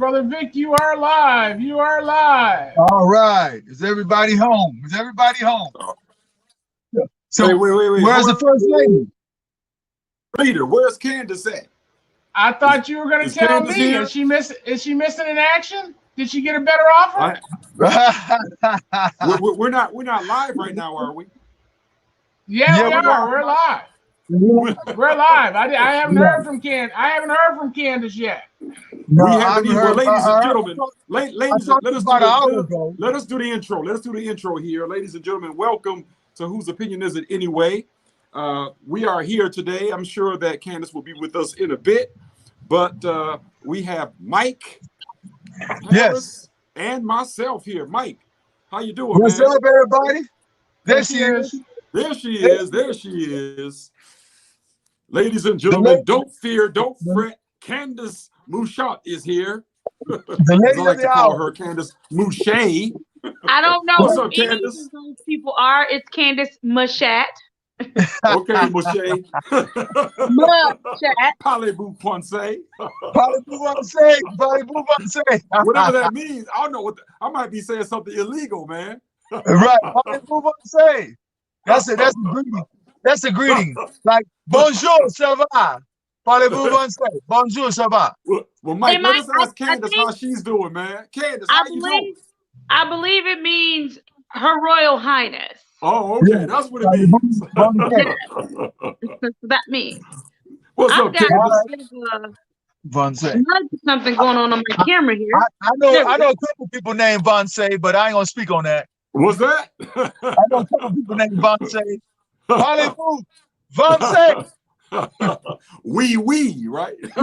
Brother Vic, you are live. You are live. All right. Is everybody home? Is everybody home? So wait. where's the first lady? Peter, where's Candace at? I thought you were going to tell Candace me. here? Is she missing in action? Did she get a better offer? We're not live right now, are we? Yeah, we are. We're live. We're live. I haven't heard from Candace yet. No, we haven't either. Well, ladies and gentlemen, let us do the intro. Let us do the intro here. Ladies and gentlemen, welcome to Whose Opinion Is It Anyway? We are here today. I'm sure that Candace will be with us in a bit, but we have Mike, Harris, and myself here. Mike, how you doing, What's man? up, everybody? There she is. There she is. There she is. Ladies and gentlemen, don't fear, don't fret. Candace Mouchat is here. The lady I like of to the call hour. her Candace Mouchet. I don't know What's who up, any Candace? of those people are. It's Candace Mouchat. Okay, Mouchet. Mouchat. Parlez-vous français? Parlez-vous français. Whatever that means. I don't know what I might be saying something illegal, man. Right. Parlez-vous français. That's a greeting. That's a greeting. Like bonjour, ça va? Parlez-vous français? Bonjour, ça va? Well, Mike, Hey, let Mike, us ask Candace how she's doing, man. Candace, how you doing? I believe it means Her Royal Highness. Oh, okay. Yeah. That's what it means. That's what that means. What's up, Candace? Something going on my camera here. I know a couple people named Vonse, but I ain't gonna speak on that. What's that? I know a couple people named Vonse. Parlez-vous Vonse? Oui, right? So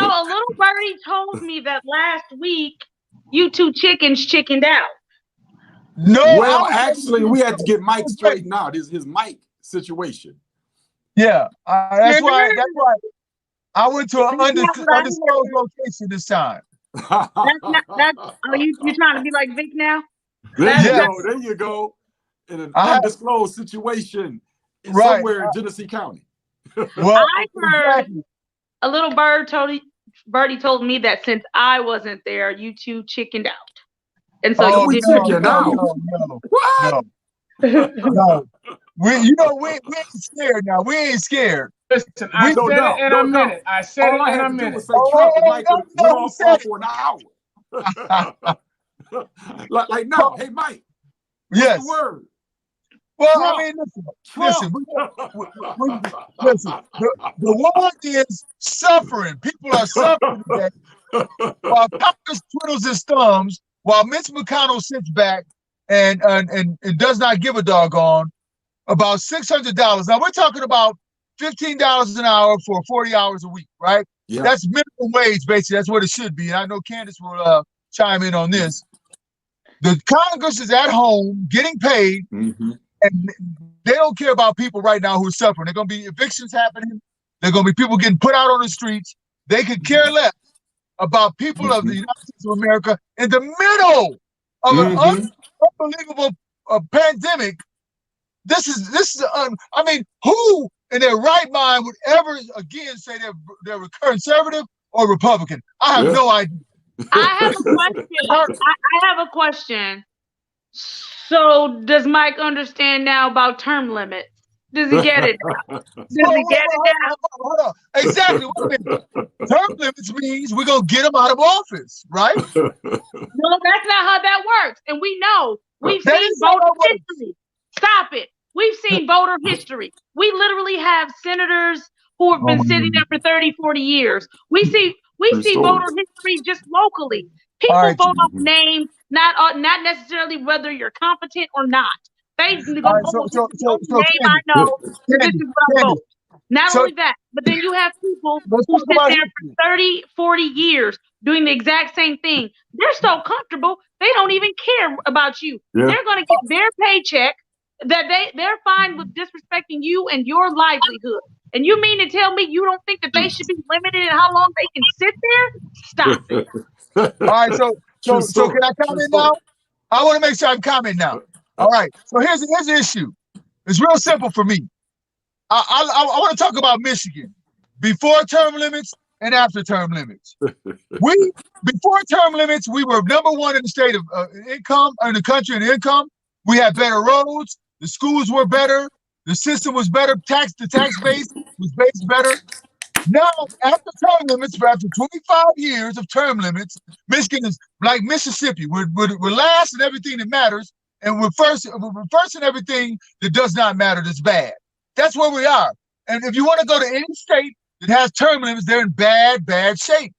a little birdie told me that last week you two chickens chickened out. No, well, actually, we had to get Mike straightened out. His mic situation. Yeah, that's why I went to an undisclosed location this time. Are you trying to be like Vic now? There you go. In an undisclosed situation somewhere in Genesee County. Well, I heard a little birdie told me that since I wasn't there, you two chickened out. And so we chickened out. No. We ain't scared now. We ain't scared. Listen, I said it in a minute. I said it in a minute. For an hour. like now, hey Mike. Yes. What's the word? Well, Trump. I mean, listen. The world is suffering. People are suffering today. While Congress twiddles his thumbs, while Mitch McConnell sits back and does not give a doggone about $600. Now we're talking about $15 an hour for 40 hours a week, right? Yeah. That's minimum wage, basically. That's what it should be. And I know Candace will chime in on this. The Congress is at home getting paid, and they don't care about people right now who are suffering. There are going to be evictions happening. There are going to be people getting put out on the streets. They could care less about people of the United States of America in the middle of an unbelievable pandemic. This is I mean, who in their right mind would ever again say they're conservative or Republican? I have no idea. I have a question. I have a question. So does Mike understand now about term limits? Does he get it? Does he get it now? Hold on. Exactly. Term limits means we're going to get them out of office, right? No, that's not how that works. And we know. We've seen voter history. Stop it. We've seen voter history. We literally have senators who have been sitting there for 30, 40 years. We see voter history just locally. People vote off names, not necessarily whether you're competent or not. They go name I know. This is what I vote. Not only that, but then you have people who sit there for 30, 40 years doing the exact same thing. They're so comfortable, they don't even care about you. Yeah. They're going to get their paycheck, that they're fine with disrespecting you and your livelihood. And you mean to tell me you don't think that they should be limited in how long they can sit there? Stop it. All right, so can I comment now? I want to make sure I can comment now. All right, so here's the issue. It's real simple for me. I want to talk about Michigan. Before term limits, and after term limits. Before term limits, we were #1 in the state of income, in the country in income. We had better roads. The schools were better. The system was better. The tax base was based better. Now, after term limits, after 25 years of term limits, Michigan is like Mississippi. We're last in everything that matters, and we're first in everything that does not matter that's bad. That's where we are. And if you want to go to any state that has term limits, they're in bad shape.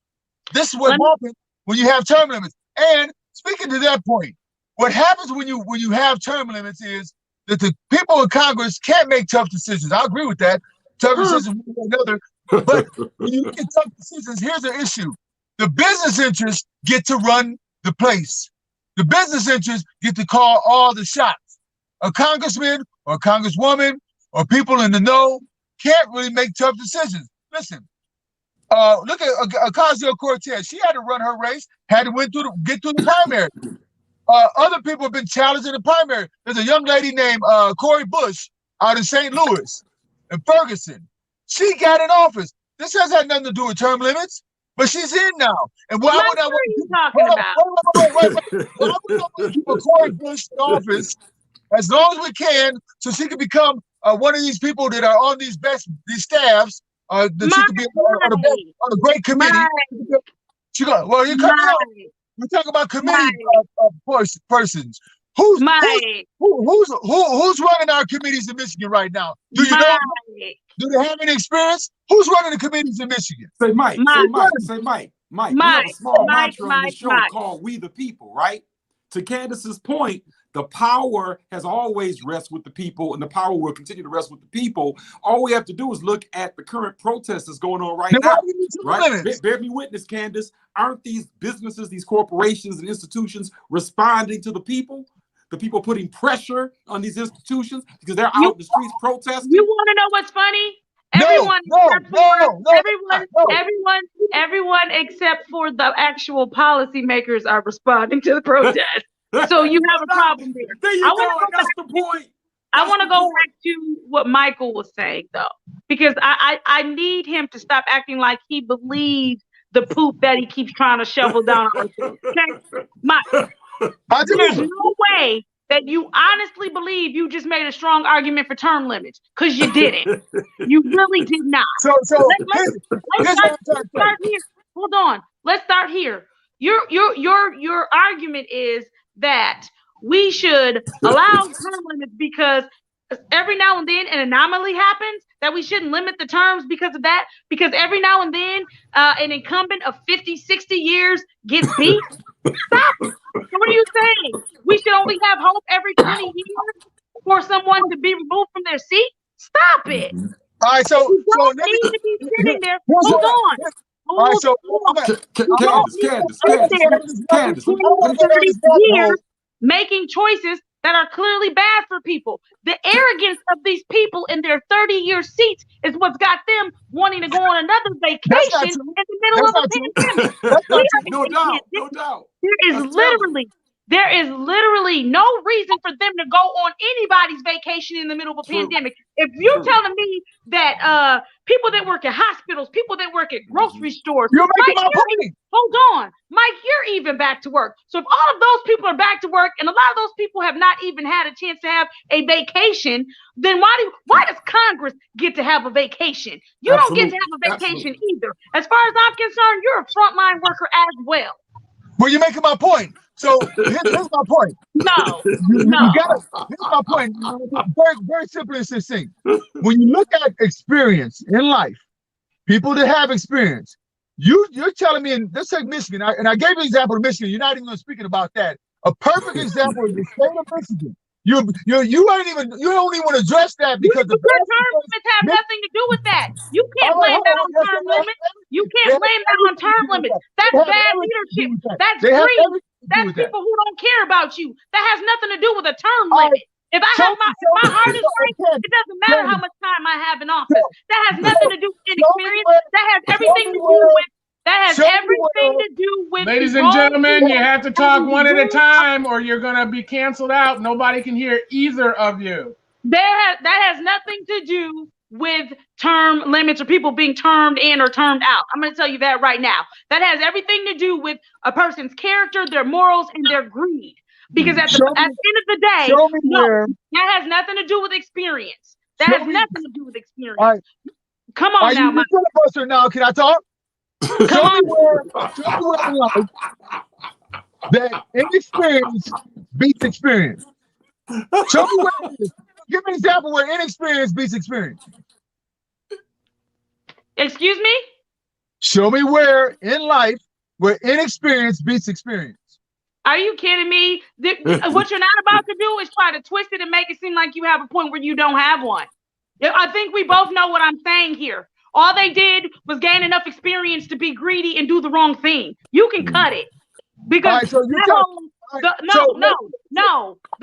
This is what happens when you have term limits. And speaking to that point, what happens when you have term limits is that the people in Congress can't make tough decisions. I agree with that. Tough decisions one way or another. But when you get tough decisions, here's the issue. The business interests get to run the place. The business interests get to call all the shots. A congressman or a congresswoman or people in the know can't really make tough decisions. Listen, look at Ocasio-Cortez. She had to run her race, had to get through the primary. Other people have been challenged in the primary. There's a young lady named Cori Bush out in St. Louis and Ferguson. She got in office. This has had nothing to do with term limits, but she's in now. And why would I want to keep Cori Bush in office as long as we can, so she can become one of these people that are on these staffs, that she could be on a great committee. Well, you come out. We talk about committee persons. Who's running our committees in Michigan right now? Do you know? Do they have any experience? Who's running the committees in Michigan? Say Mike. Mike. We have a small mantra on the show called "We the People," right? To Candace's point, the power has always rested with the people, and the power will continue to rest with the people. All we have to do is look at the current protests that's going on right now. Right? Bear me witness, Candace. Aren't these businesses, these corporations and institutions responding to the people? The people putting pressure on these institutions because they're out in the streets protesting. You want to know what's funny? Everyone except for the actual policymakers are responding to the protest. So you have a problem there. There you go. That's the point. I want to go back to what Michael was saying, though, because I need him to stop acting like he believes the poop that he keeps trying to shovel down our throat. Okay? There's no way that you honestly believe you just made a strong argument for term limits, because you didn't. You really did not. Let's start here. Hold on. Let's start here. Your argument is that we should allow term limits because every now and then an anomaly happens, that we shouldn't limit the terms because of that, because every now and then an incumbent of 50, 60 years gets beat. Stop it. So what are you saying? We should only have hope every 20 years for someone to be removed from their seat? Stop it. All right, so you don't need to be sitting there. Hold on. All right, so Candace, years making choices that are clearly bad for people. The arrogance of these people in their 30-year seats is what's got them wanting to go on another vacation in the middle of a pandemic. No doubt. There is literally no reason for them to go on anybody's vacation in the middle of a pandemic. If you're telling me that people that work at hospitals, people that work at grocery stores, hold on, Mike, you're even back to work. So if all of those people are back to work and a lot of those people have not even had a chance to have a vacation, then why does Congress get to have a vacation? You don't get to have a vacation either. As far as I'm concerned, you're a frontline worker as well. Well, you're making my point. So here's my point. Here's my point. Very, very simple and succinct. When you look at experience in life, people that have experience, you're telling me, and let's take Michigan, and I gave you an example of Michigan. You're not even speaking about that. A perfect example is the state of Michigan. You don't even want to address that because the term limits have nothing to do with that. You can't blame that on term limits. You can't blame that on term limits. That's bad leadership. That's greed. That's people who don't care about you. That has nothing to do with a term limit. If I have my heart is right, it doesn't matter how much time I have in office. That has nothing to do with inexperience. That has everything to do with. That has everything to do with. Ladies and gentlemen, you have to talk one at a time, or you're gonna be canceled out. Nobody can hear either of you. That has nothing to do with term limits or people being termed in or termed out. I'm going to tell you that right now. That has everything to do with a person's character, their morals, and their greed. Because at the end of the day, that has nothing to do with experience. That has nothing to do with experience. Right. Come on now, Mike. Filibuster now. Can I talk? Show me where in life that inexperience beats experience. Show me where. Give me an example where inexperience beats experience. Excuse me? Show me where in life where inexperience beats experience. Are you kidding me? What you're not about to do is try to twist it and make it seem like you have a point where you don't have one. I think we both know what I'm saying here. All they did was gain enough experience to be greedy and do the wrong thing. You can cut it. Because the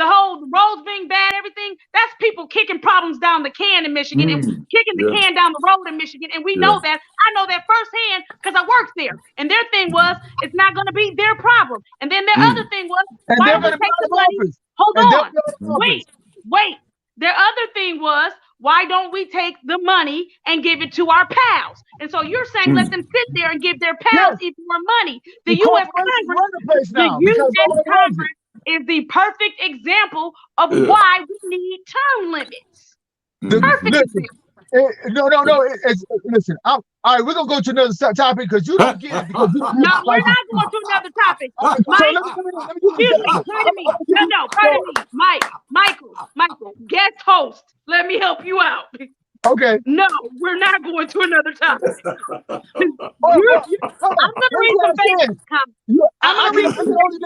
whole roads being bad, everything, that's people kicking problems down the can in Michigan and kicking the can down the road in Michigan. And we know that. I know that firsthand because I worked there. And their thing was, it's not going to be their problem. And then their other thing was, why don't we take the money? Hold on. Wait. Their other thing was, why don't we take the money and give it to our pals? And so you're saying let them sit there and give their pals even more money. The U.S. Congress is the perfect example of why we need term limits. Perfect example. Listen, all right, we're going to go to another topic because you don't get it. No, we're not going to another topic. Mike, pardon me. Michael, guest host. Let me help you out. Okay. No, we're not going to another topic. I'm going to read some Facebook comments. I'm going to read some Facebook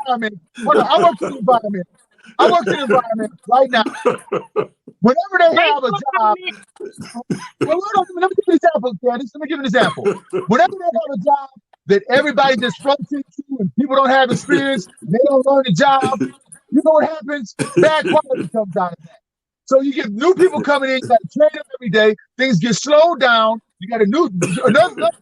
comments. I work in the environment. I work in the environment right now. Whenever they have a job, let me give you an example, Candace. Let me give you an example. Whenever they have a job that everybody just floats into and people don't have experience, they don't learn the job, you know what happens? Bad quality comes out of that. So you get new people coming in, you got to train them every day, things get slowed down, you got another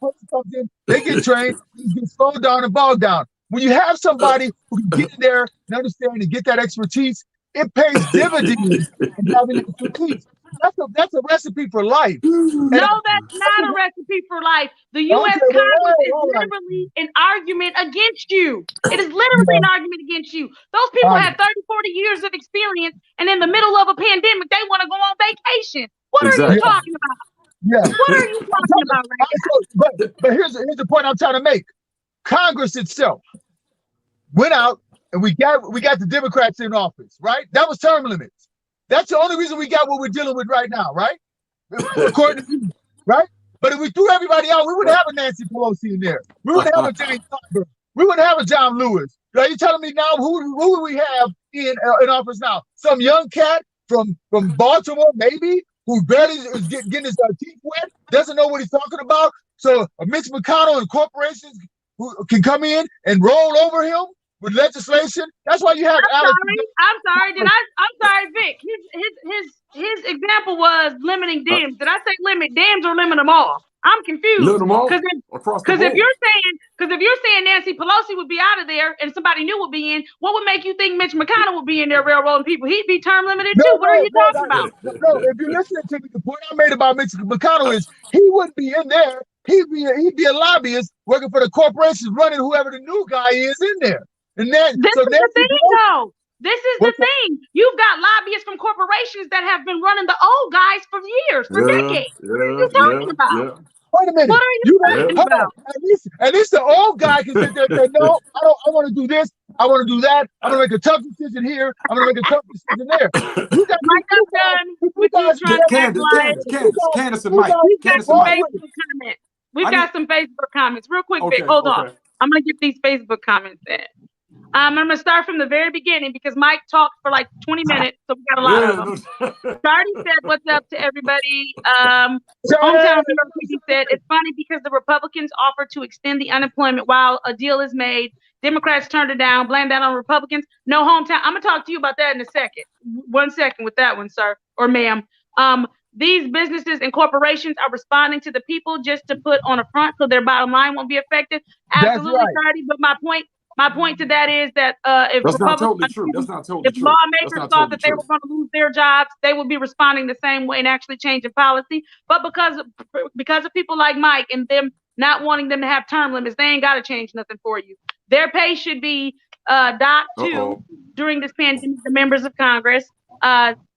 person comes in, they get trained, things get slowed down and bogged down. When you have somebody who can get in there and understand and get that expertise, it pays dividends in having expertise. That's a recipe for life. No, that's not a recipe for life. The U.S. Congress is literally an argument against you. It is literally an argument against you. Those people have 30, 40 years of experience, and in the middle of a pandemic, they want to go on vacation. What are you talking about? Yeah. What are you talking about right now? But here's the point I'm trying to make. Congress itself went out and we got the Democrats in office, right? That was term limits. That's the only reason we got what we're dealing with right now, right? According to you, right? But if we threw everybody out, we wouldn't have a Nancy Pelosi in there. We wouldn't have a James Comer. We wouldn't have a John Lewis. Are you telling me now who would we have in office now? Some young cat from Baltimore, maybe, who barely is getting his teeth wet, doesn't know what he's talking about. So Mitch McConnell and corporations who can come in and roll over him with legislation. That's why you have Alex. I'm sorry, Vic. His example was limiting dams. Did I say limit dams or limit them all? I'm confused. Limit them all. Because if you're saying Nancy Pelosi would be out of there and somebody new would be in, what would make you think Mitch McConnell would be in there railroading people? He'd be term limited too. What are you talking about? No, if you're listening to me, the point I made about Mitch McConnell is he wouldn't be in there. He'd be a lobbyist working for the corporations, running whoever the new guy is in there. And this is the thing. You've got lobbyists from corporations that have been running the old guys for years, for decades. What are you talking about? Wait a minute. What are you talking about? At least the old guy can sit there and say, no, I want to do this. I want to do that. I'm going to make a tough decision here. I'm going to make a tough decision there. Candace and Mike. We've got some Facebook comments. Real quick, Vic, hold on. I'm going to get these Facebook comments in. I'm going to start from the very beginning because Mike talked for like 20 minutes, so we got a lot of them. Stardy said, what's up to everybody? Hometown Hero said, it's funny because the Republicans offered to extend the unemployment while a deal is made. Democrats turned it down. Blame that on Republicans. No, Hometown. I'm going to talk to you about that in a second. 1 second with that one, sir or ma'am. These businesses and corporations are responding to the people just to put on a front so their bottom line won't be affected. Absolutely, Stardy. But my point My point to that is that if that's not totally true. That's not totally true. Lawmakers thought that they were going to lose their jobs, they would be responding the same way and actually changing policy. But because of people like Mike and them not wanting them to have term limits, they ain't got to change nothing for you. Their pay should be docked too during this pandemic. The members of Congress.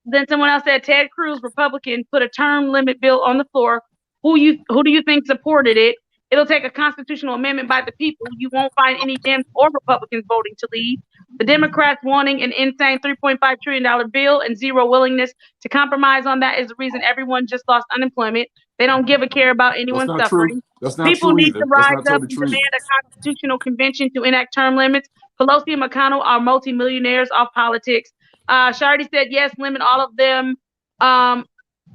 Then someone else said Ted Cruz, Republican, put a term limit bill on the floor. Who do you think supported it? It'll take a constitutional amendment by the people. You won't find any Dems or Republicans voting to leave. The Democrats wanting an insane $3.5 trillion bill and zero willingness to compromise on that is the reason everyone just lost unemployment. They don't give a care about anyone suffering. That's not People true need either. to rise up and demand a constitutional convention to enact term limits. Pelosi and McConnell are multimillionaires off politics. Shardy said yes, limit all of them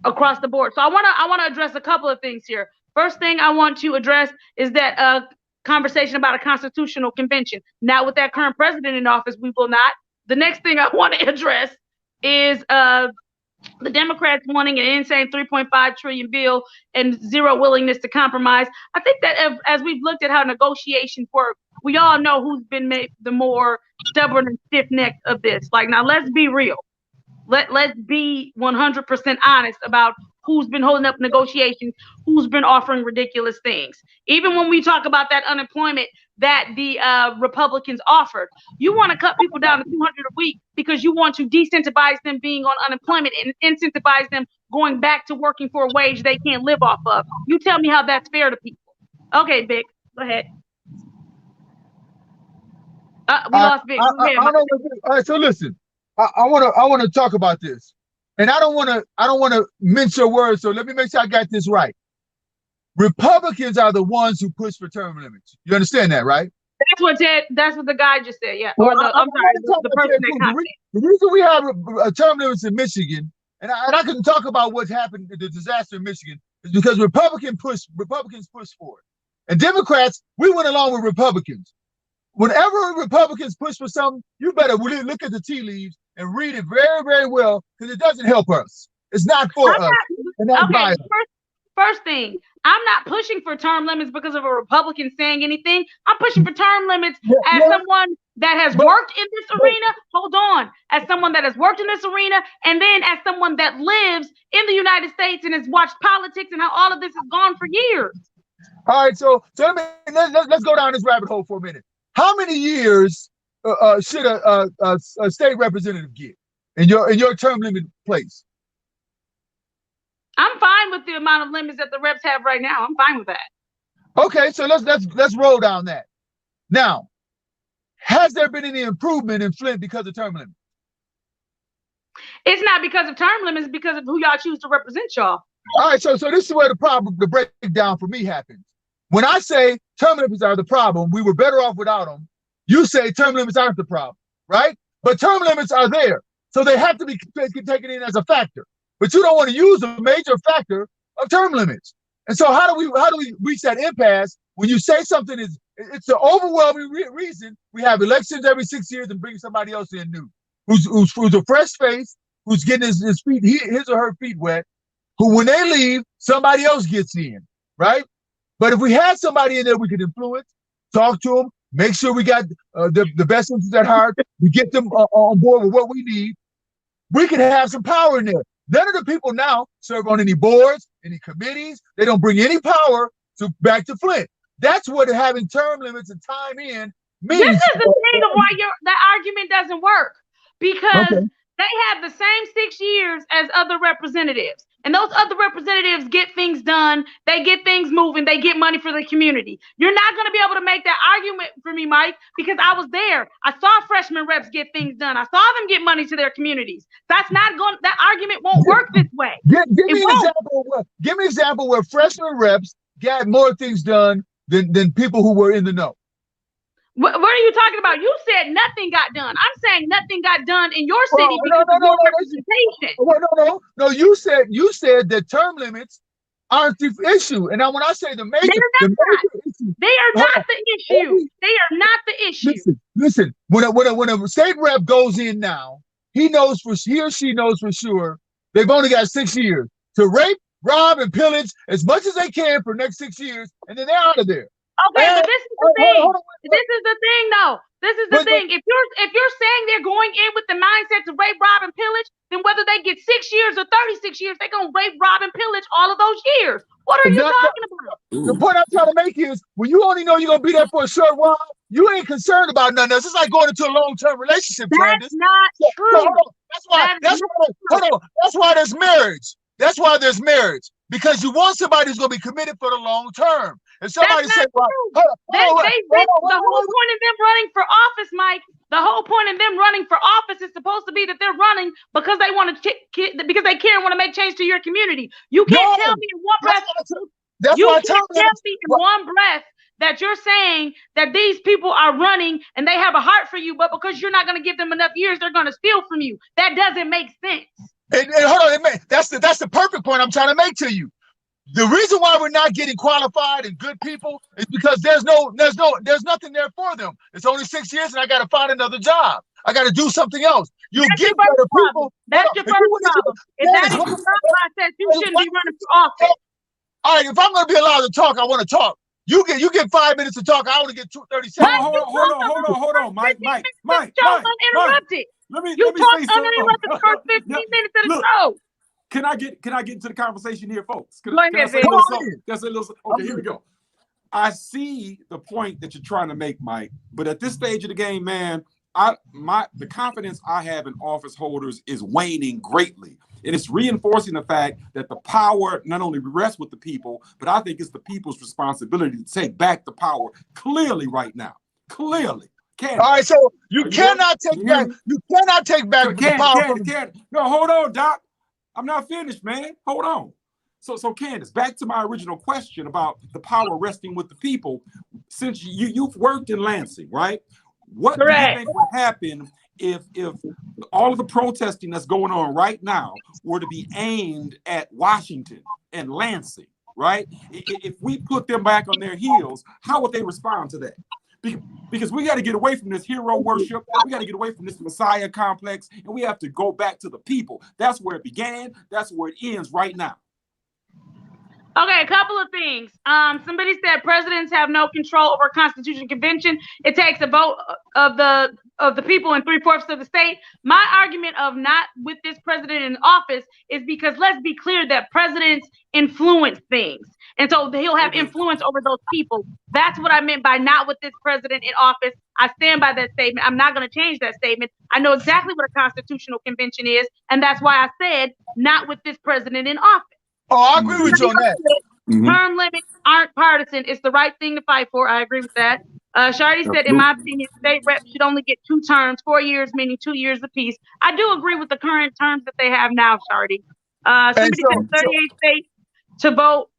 across the board. So I want to address a couple of things here. First thing I want to address is that conversation about a constitutional convention. Now, with that current president in office, we will not. The next thing I want to address is the Democrats wanting an insane $3.5 trillion bill and zero willingness to compromise. I think that as we've looked at how negotiations work, we all know who's been made the more stubborn and stiff-necked of this. Like, now let's be real. Let's be 100% honest about who's been holding up negotiations, who's been offering ridiculous things. Even when we talk about that unemployment that the Republicans offered, you want to cut people down to $200 a week because you want to decentivize them being on unemployment and incentivize them going back to working for a wage they can't live off of. You tell me how that's fair to people. Okay, Vic, go ahead. We lost Vic. All right, so listen, I want to talk about this. And I don't want to mince your words, so let me make sure I got this right. Republicans are the ones who push for term limits. You understand that, right? That's what the guy just said, yeah. Well, The person that commented. The reason we have term limits in Michigan, and I can talk about what's happened, the disaster in Michigan, is because Republicans push for it. And Democrats, we went along with Republicans. Whenever Republicans push for something, you better look at the tea leaves and read it very, very well, because it doesn't help us. It's not for us. Okay, first thing, I'm not pushing for term limits because of a Republican saying anything. I'm pushing for term limits as someone that has worked in this arena. Hold on. As someone that has worked in this arena, and then as someone that lives in the United States and has watched politics and how all of this has gone for years. All right, so let's go down this rabbit hole for a minute. How many years should a state representative get in your term limit place? I'm fine with the amount of limits that the reps have right now. I'm fine with that. Okay, so let's roll down that. Now, has there been any improvement in Flint because of term limits? It's not because of term limits, because of who y'all choose to represent y'all. All right, so this is where the breakdown for me happens. When I say term limits are the problem, we were better off without them. You say term limits aren't the problem, right? But term limits are there, so they have to be taken in as a factor. But you don't want to use a major factor of term limits. And so how do we reach that impasse when you say something it's the overwhelming reason we have elections every 6 years and bring somebody else in new, who's a fresh face, who's getting his or her feet wet, who when they leave, somebody else gets in, right? But if we had somebody in there we could influence, talk to them, make sure we got the best interests at heart, we get them on board with what we need, we could have some power in there. None of the people now serve on any boards, any committees. They don't bring any power back to Flint. That's what having term limits and time in means. This is the thing of why that argument doesn't work. Because they have the same 6 years as other representatives. And those other representatives get things done. They get things moving. They get money for the community. You're not going to be able to make that argument for me, Mike, because I was there. I saw freshman reps get things done. I saw them get money to their communities. That argument won't work this way. Give me an example where freshman reps got more things done than people who were in the know. What are you talking about? You said nothing got done. I'm saying nothing got done in your city because of your representation. No. You said that term limits aren't the issue. And now when I say the major issue, they are not the issue. They are not the issue. Listen. When a state rep goes in now, he or she knows for sure they've only got 6 years to rape, rob, and pillage as much as they can for the next 6 years, and then they're out of there. Okay, but this is the thing. This is the thing, though. This is the thing. If you're saying they're going in with the mindset to rape, rob, and pillage, then whether they get 6 years or 36 years, they're gonna rape, rob, and pillage all of those years. What are you talking about? The point I'm trying to make is when you only know you're gonna be there for a short while, you ain't concerned about nothing else. It's like going into a long-term relationship, Candace. That's not true. That's why there's marriage. That's why there's marriage. Because you want somebody who's gonna be committed for the long term. And somebody said, well, the whole point of them running for office, Mike, the whole point of them running for office is supposed to be that they're running because they want to because they care and want to make change to your community. You can't tell me in one breath. One breath that you're saying that these people are running and they have a heart for you, but because you're not going to give them enough years, they're going to steal from you. That doesn't make sense. And hold on, that's the perfect point I'm trying to make to you. The reason why we're not getting qualified and good people is because there's nothing there for them. It's only 6 years and I got to find another job. I got to do something else. You get better people. That's your first problem. If that is your process, you shouldn't be running for office. All right, if I'm going to be allowed to talk, I want to talk. You get 5 minutes to talk. I want to get 30 seconds. Hold on, Mike. Uninterrupted. Let me talk say uninterrupted the first 15 minutes of the show. Can I get into the conversation here, folks? Go ahead. Okay, here we go. I see the point that you're trying to make, Mike, but at this stage of the game, man, the confidence I have in office holders is waning greatly. And it's reinforcing the fact that the power not only rests with the people, but I think it's the people's responsibility to take back the power clearly right now. Clearly. All right, so you cannot take back the power. No, hold on, Doc. I'm not finished, man. Hold on. So Candace, back to my original question about the power resting with the people. Since you've worked in Lansing, right? What do you think would happen if all of the protesting that's going on right now were to be aimed at Washington and Lansing, right? If we put them back on their heels, how would they respond to that? Because we got to get away from this hero worship. We got to get away from this Messiah complex, and we have to go back to the people. That's where it began. That's where it ends right now. Okay, a couple of things. Somebody said presidents have no control over Constitution Convention. It takes a vote of the people in 3/4 of the state. My argument of not with this president in office is because let's be clear that presidents influence things. And so he'll have influence over those people. That's what I meant by not with this president in office. I stand by that statement. I'm not going to change that statement. I know exactly what a constitutional convention is. And that's why I said not with this president in office. Oh, I agree with you on that. Term limits aren't partisan. It's the right thing to fight for. I agree with that. Shardy said, in my opinion, state reps should only get 2 terms, 4 years, meaning 2 years apiece. I do agree with the current terms that they have now, Shardy. Somebody said 38 states to vote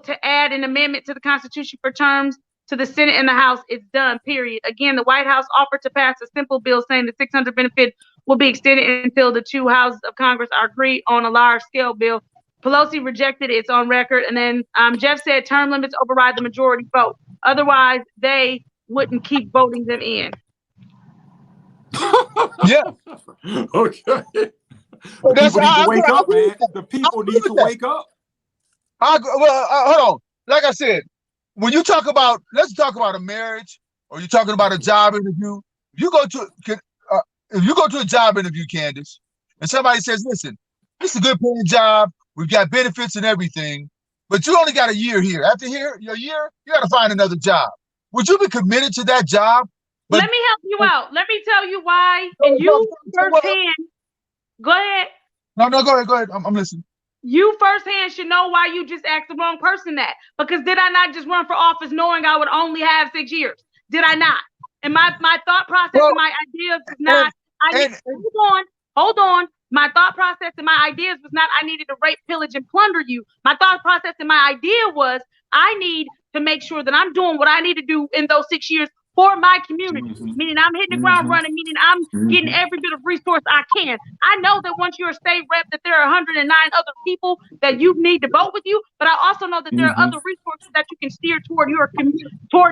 to add an amendment to the Constitution for terms to the Senate and the House. It's done, period. Again, the White House offered to pass a simple bill saying the 600 benefit will be extended until the 2 houses of Congress are agreed on a large-scale bill. Pelosi rejected it. It's on record. And then Jeff said term limits override the majority vote. Otherwise, they wouldn't keep voting them in. Yeah. Okay. Well, people need to wake up, man. The people need to wake up. Hold on. Like I said, when you talk about, let's talk about a marriage, or you're talking about a job interview. If you go to a job interview, Candace, and somebody says, "Listen, this is a good paying job. We've got benefits and everything, but you only got a year here. After your year, you got to find another job." Would you be committed to that job? Let me help you out. Let me tell you why. And you firsthand. Go ahead. No, go ahead. I'm listening. You firsthand should know why you just asked the wrong person that. Because did I not just run for office knowing I would only have 6 years? Did I not? And my thought process and my ideas is not. Hold on. My thought process and my ideas was not I needed to rape, pillage, and plunder you. My thought process and my idea was I need to make sure that I'm doing what I need to do in those 6 years for my community, meaning I'm hitting the ground running, meaning I'm getting every bit of resource I can. I know that once you're a state rep, that there are 109 other people that you need to vote with you, but I also know that there are other resources that you can steer toward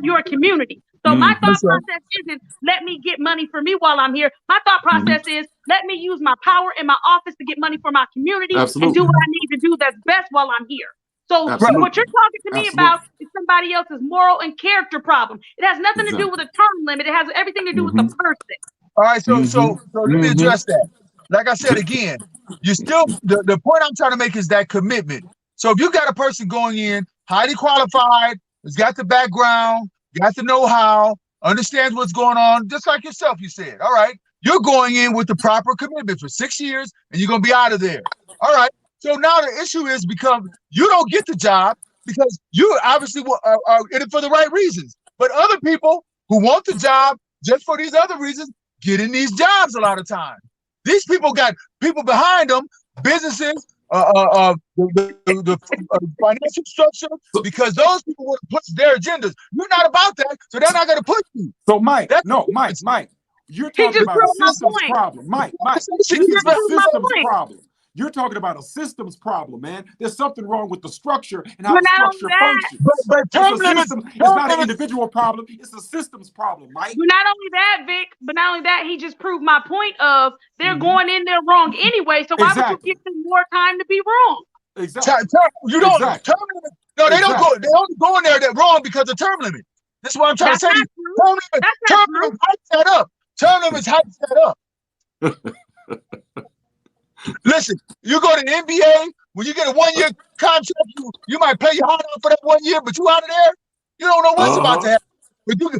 your community. So my thought process isn't let me get money for me while I'm here. My thought process is let me use my power in my office to get money for my community and do what I need to do that's best while I'm here. So Absolutely. what you're talking to me Absolutely. about is somebody else's moral and character problem. It has nothing to do with a term limit. It has everything to do with the person. All right, so let me address that. Like I said again, you still the point I'm trying to make is that commitment. So if you got a person going in highly qualified, has got the background, got the know-how, understands what's going on, just like yourself, you said. All right, you're going in with the proper commitment for 6 years, and you're gonna be out of there. All right. So now the issue is because you don't get the job because you obviously are in it for the right reasons. But other people who want the job just for these other reasons get in these jobs a lot of times. These people got people behind them, businesses, the financial structure, because those people want to push their agendas. You're not about that, so they're not going to push you. So Mike, Mike, you're talking about a systems problem. Mike, this is a systems problem. You're talking about a systems problem, man. There's something wrong with the structure and how the structure functions. But term limits, it's not an individual problem. It's a systems problem, Mike. But not only that, Vic, but not only that, he just proved my point of they're going in there wrong anyway. So why would you give them more time to be wrong? Exactly. You don't term limit. No, they don't go. They only go in there that wrong because of term limit. This is what I'm trying to say. Term limit hypes that up. Term limits hypes that up. Listen, you go to the NBA, when you get a 1-year contract, you might play your heart out for that 1 year, but you out of there, you don't know what's about to happen.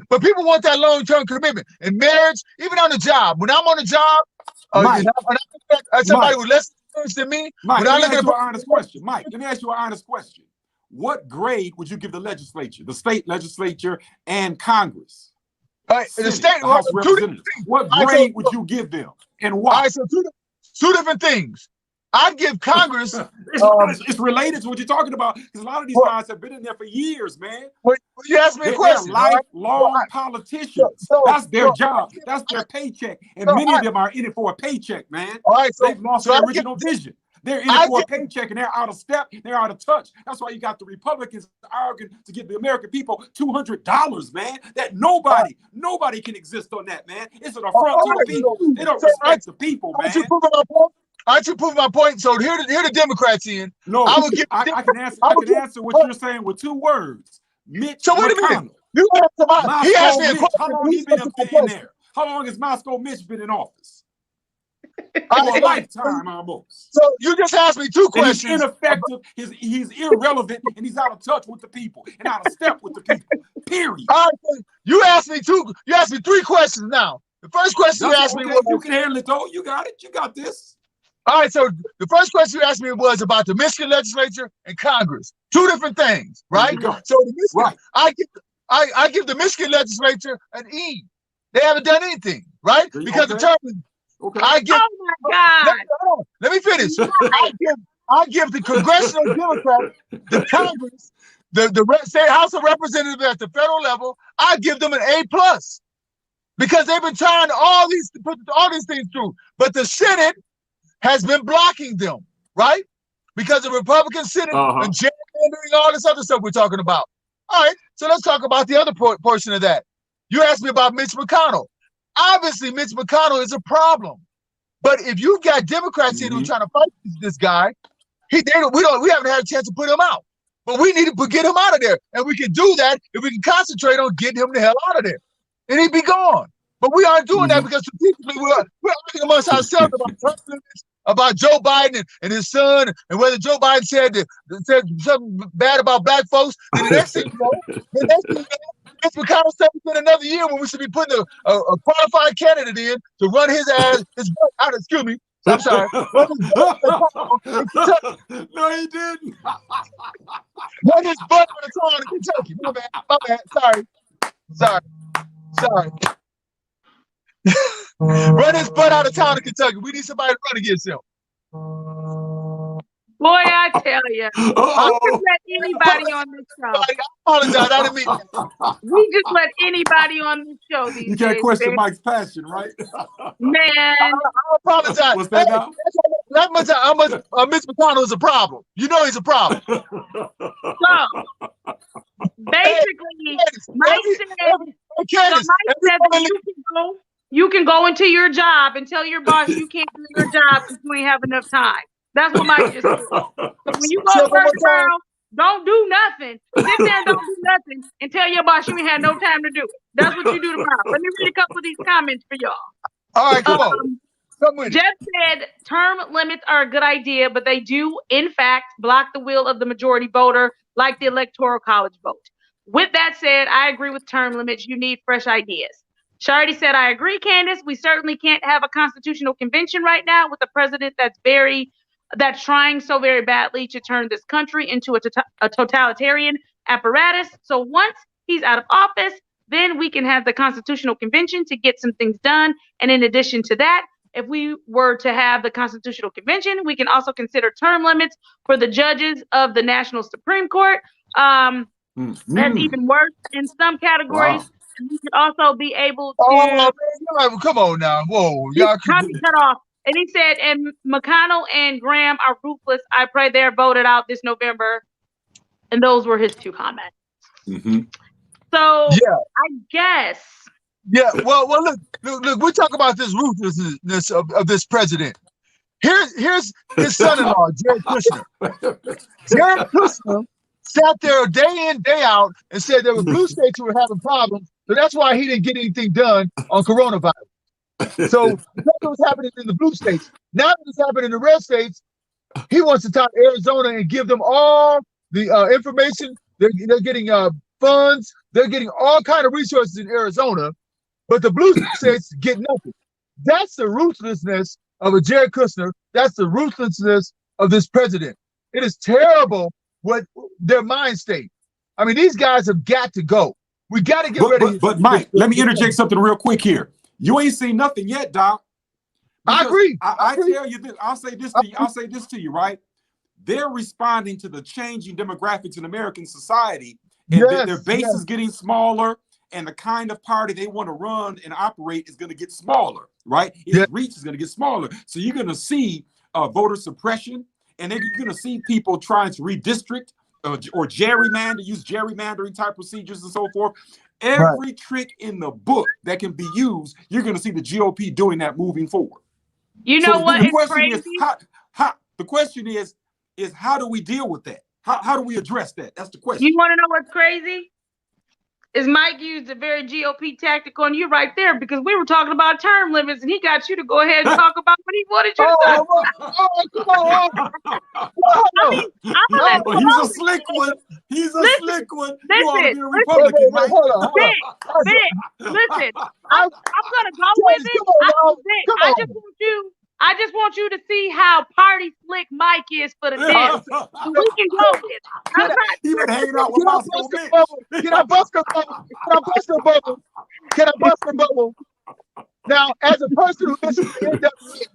But people want that long-term commitment. In marriage, even on the job. When I'm on the job, Mike, somebody with less experience than me. Mike, let me ask you an honest question. Mike, let me ask you an honest question. What grade would you give the legislature, the state legislature, and Congress? The state House of Representatives. What grade would you give them, and why? All right, so two different things. I'd give Congress. It's related to what you're talking about because a lot of these guys have been in there for years, man. You asked me a question. They're lifelong politicians. That's their job. That's their paycheck, and many of them are in it for a paycheck, man. All right, they've lost their original vision. They're in it for a paycheck, and they're out of step. They're out of touch. That's why you got the Republicans arguing to give the American people $200, man. That nobody can exist on that, man. It's an affront to the people. They don't respect the people, man. Aren't you proving my point? So here the Democrats in. No, I can answer what you're saying with 2 words. Mitch McConnell. He asked me a question. How long he been in there? How long has Moscow Mitch been in office? For a lifetime almost. So you just asked me 2 questions. And he's ineffective. He's irrelevant, and he's out of touch with the people and out of step with the people. Period. All right, you asked me 3 questions now. The first question you asked me was, you can handle it though. You got it. You got this. All right, so the first question you asked me was about the Michigan legislature and Congress. 2 different things, right? So the Michigan, I give the Michigan legislature an E. They haven't done anything, right? Because the term. I give. Oh my God! Let me finish. I give the congressional Democrats, the Congress, the state House of Representatives at the federal level. I give them an A+, because they've been trying to put all these things through, but the Senate has been blocking them, right? Because the Republican Senate and gerrymandering, all this other stuff we're talking about. All right, so let's talk about the other portion of that. You asked me about Mitch McConnell. Obviously, Mitch McConnell is a problem. But if you got Democrats here who are trying to fight this guy, we haven't had a chance to put him out. But we need to get him out of there. And we can do that if we can concentrate on getting him the hell out of there. And he'd be gone. But we aren't doing that because strategically we're arguing amongst ourselves about Joe Biden and his son, and whether Joe Biden said something bad about black folks. And the next thing you know, Mitch McConnell stepped in another year when we should be putting a qualified candidate in to run his butt out. Excuse me. I'm sorry. No, he didn't. Run his butt on the car in Kentucky. My bad. Sorry. Run his butt out of town in Kentucky. We need somebody to run against him. Boy, I tell you, we just let anybody on this show. I apologize. I didn't mean that. We just let anybody on this show these days. You can't question Mike's passion, right? Man. I apologize. What's that now? Mitch McConnell is a problem. You know he's a problem. So, basically, Mike said you can go into your job and tell your boss you can't do your job because you ain't have enough time. That's what Mike just said. So when you go to work tomorrow, Don't do nothing. Sit there and don't do nothing and tell your boss you ain't had no time to do it. That's what you do tomorrow. Let me read a couple of these comments for y'all. All right, come on. Jeff said term limits are a good idea, but they do, in fact, block the will of the majority voter, like the Electoral College vote. With that said, I agree with term limits. You need fresh ideas. Shardy said, I agree, Candace. We certainly can't have a constitutional convention right now with a president that's trying so very badly to turn this country into a totalitarian apparatus. So once he's out of office, then we can have the constitutional convention to get some things done. And in addition to that, if we were to have the Constitutional Convention, we can also consider term limits for the judges of the National Supreme Court. That's even worse in some categories. Wow. We could also be able to. Oh, man, come on now. Whoa. Y'all cut off. And he said, and McConnell and Graham are ruthless. I pray they're voted out this November. And those were his 2 comments. So yeah. I guess. Yeah, well, look. We talk about this ruthlessness of this president. Here's his son-in-law, Jared Kushner. Jared Kushner sat there day in, day out, and said there were blue states who were having problems, so that's why he didn't get anything done on coronavirus. So that's what was happening in the blue states. Now that it's happening in the red states, he wants to talk Arizona and give them all the information. They're getting funds. They're getting all kind of resources in Arizona. But the blue states get nothing. That's the ruthlessness of a Jared Kushner. That's the ruthlessness of this president. It is terrible what their mind state. I mean, these guys have got to go. We got to get ready. But Mike, let me interject something real quick here. You ain't seen nothing yet, Doc. I agree. I tell you this. I'll say this to you. I'll say this to you, right? They're responding to the changing demographics in American society, and their base is getting smaller. And the kind of party they want to run and operate is going to get smaller, right? Its reach is going to get smaller. So you're going to see voter suppression, and then you're going to see people trying to redistrict or gerrymander, use gerrymandering type procedures and so forth. Every trick in the book that can be used, you're going to see the GOP doing that moving forward. You know what? The question is, the question is how do we deal with that? How do we address that? That's the question. You want to know what's crazy? Is Mike used a very GOP tactic on you right there, because we were talking about term limits and he got you to go ahead and talk about what he wanted you to say. He's a slick one. He's a slick one. You ought to be a Republican, right? Listen, I'm gonna go with it. I just want you to see how party slick Mike is for the dance. We can go with it. He been hanging out with Moscow Mitch. Can I bust a bubble? Can I bust a bubble? Now, as a person who listens to NWA,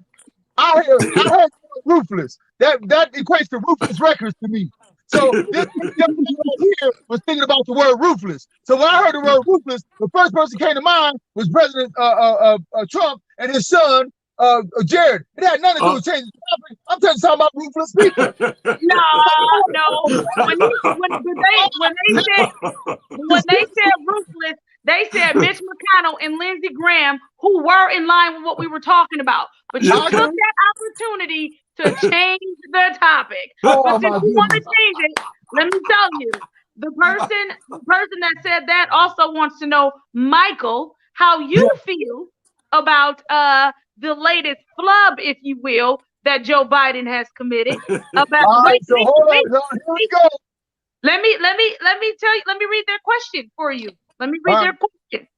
I heard ruthless. That equates to Ruthless Records to me. So this young here was thinking about the word ruthless. So when I heard the word ruthless, the first person came to mind was President Trump and his son, Jared. It had nothing to do with changing the topic. I'm talking about ruthless people. No. When they said ruthless, they said Mitch McConnell and Lindsey Graham, who were in line with what we were talking about. But you took that opportunity to change the topic. But since you want to change it, let me tell you, the person that said that also wants to know, Michael, how you feel about the latest flub, if you will, that Joe Biden has committed. About Here we go. Let me tell you. Let me read their question for you. Let me read their question.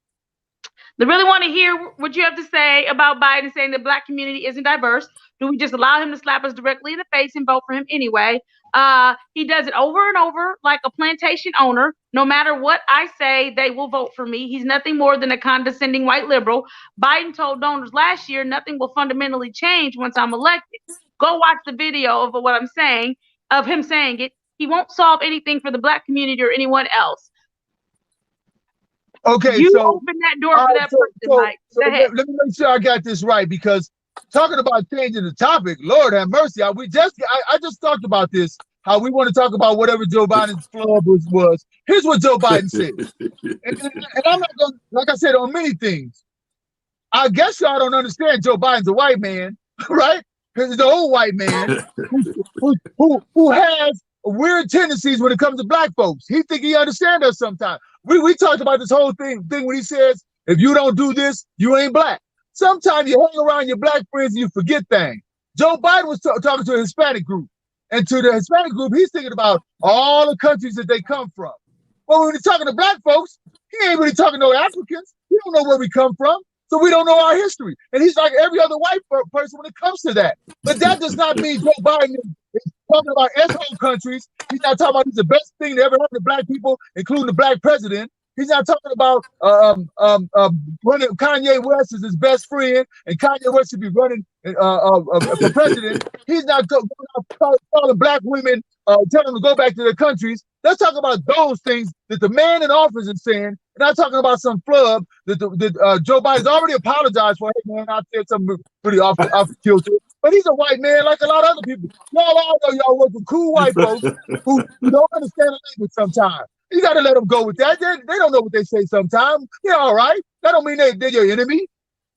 They really want to hear what you have to say about Biden saying the Black community isn't diverse. Do we just allow him to slap us directly in the face and vote for him anyway? He does it over and over like a plantation owner. No matter what I say, they will vote for me. He's nothing more than a condescending white liberal. Biden told donors last year nothing will fundamentally change once I'm elected. Go watch the video of what I'm saying, of him saying it. He won't solve anything for the Black community or anyone else. Okay, you open that door for that person, Mike. Let me make sure I got this right, because talking about changing the topic, Lord have mercy. I just talked about this, how we want to talk about whatever Joe Biden's flub was. Here's what Joe Biden said. and I'm not going to, like I said, on many things. I guess y'all don't understand Joe Biden's a white man, right? He's an old white man who has weird tendencies when it comes to black folks. He think he understands us sometimes. We talked about this whole thing when he says, if you don't do this, you ain't black. Sometimes you hang around your black friends and you forget things. Joe Biden was talking to a Hispanic group. And to the Hispanic group, he's thinking about all the countries that they come from. But when he's talking to black folks, he ain't really talking to no Africans. He don't know where we come from. So we don't know our history. And he's like every other white person when it comes to that. But that does not mean Joe Biden is talking about S-hole countries. He's not talking about it's the best thing that ever happened to black people, including the black president. He's not talking about running Kanye West is his best friend, and Kanye West should be running for president. He's not calling black women, telling them to go back to their countries. Let's talk about those things that the man in office is saying. We're not talking about some flub that Joe Biden's already apologized for. Hey, man, I said something pretty off kilter. But he's a white man like a lot of other people. Y'all all know y'all work with cool white folks who don't understand the language sometimes. You got to let them go with that. They don't know what they say sometimes. Yeah, all right. That don't mean they're your enemy.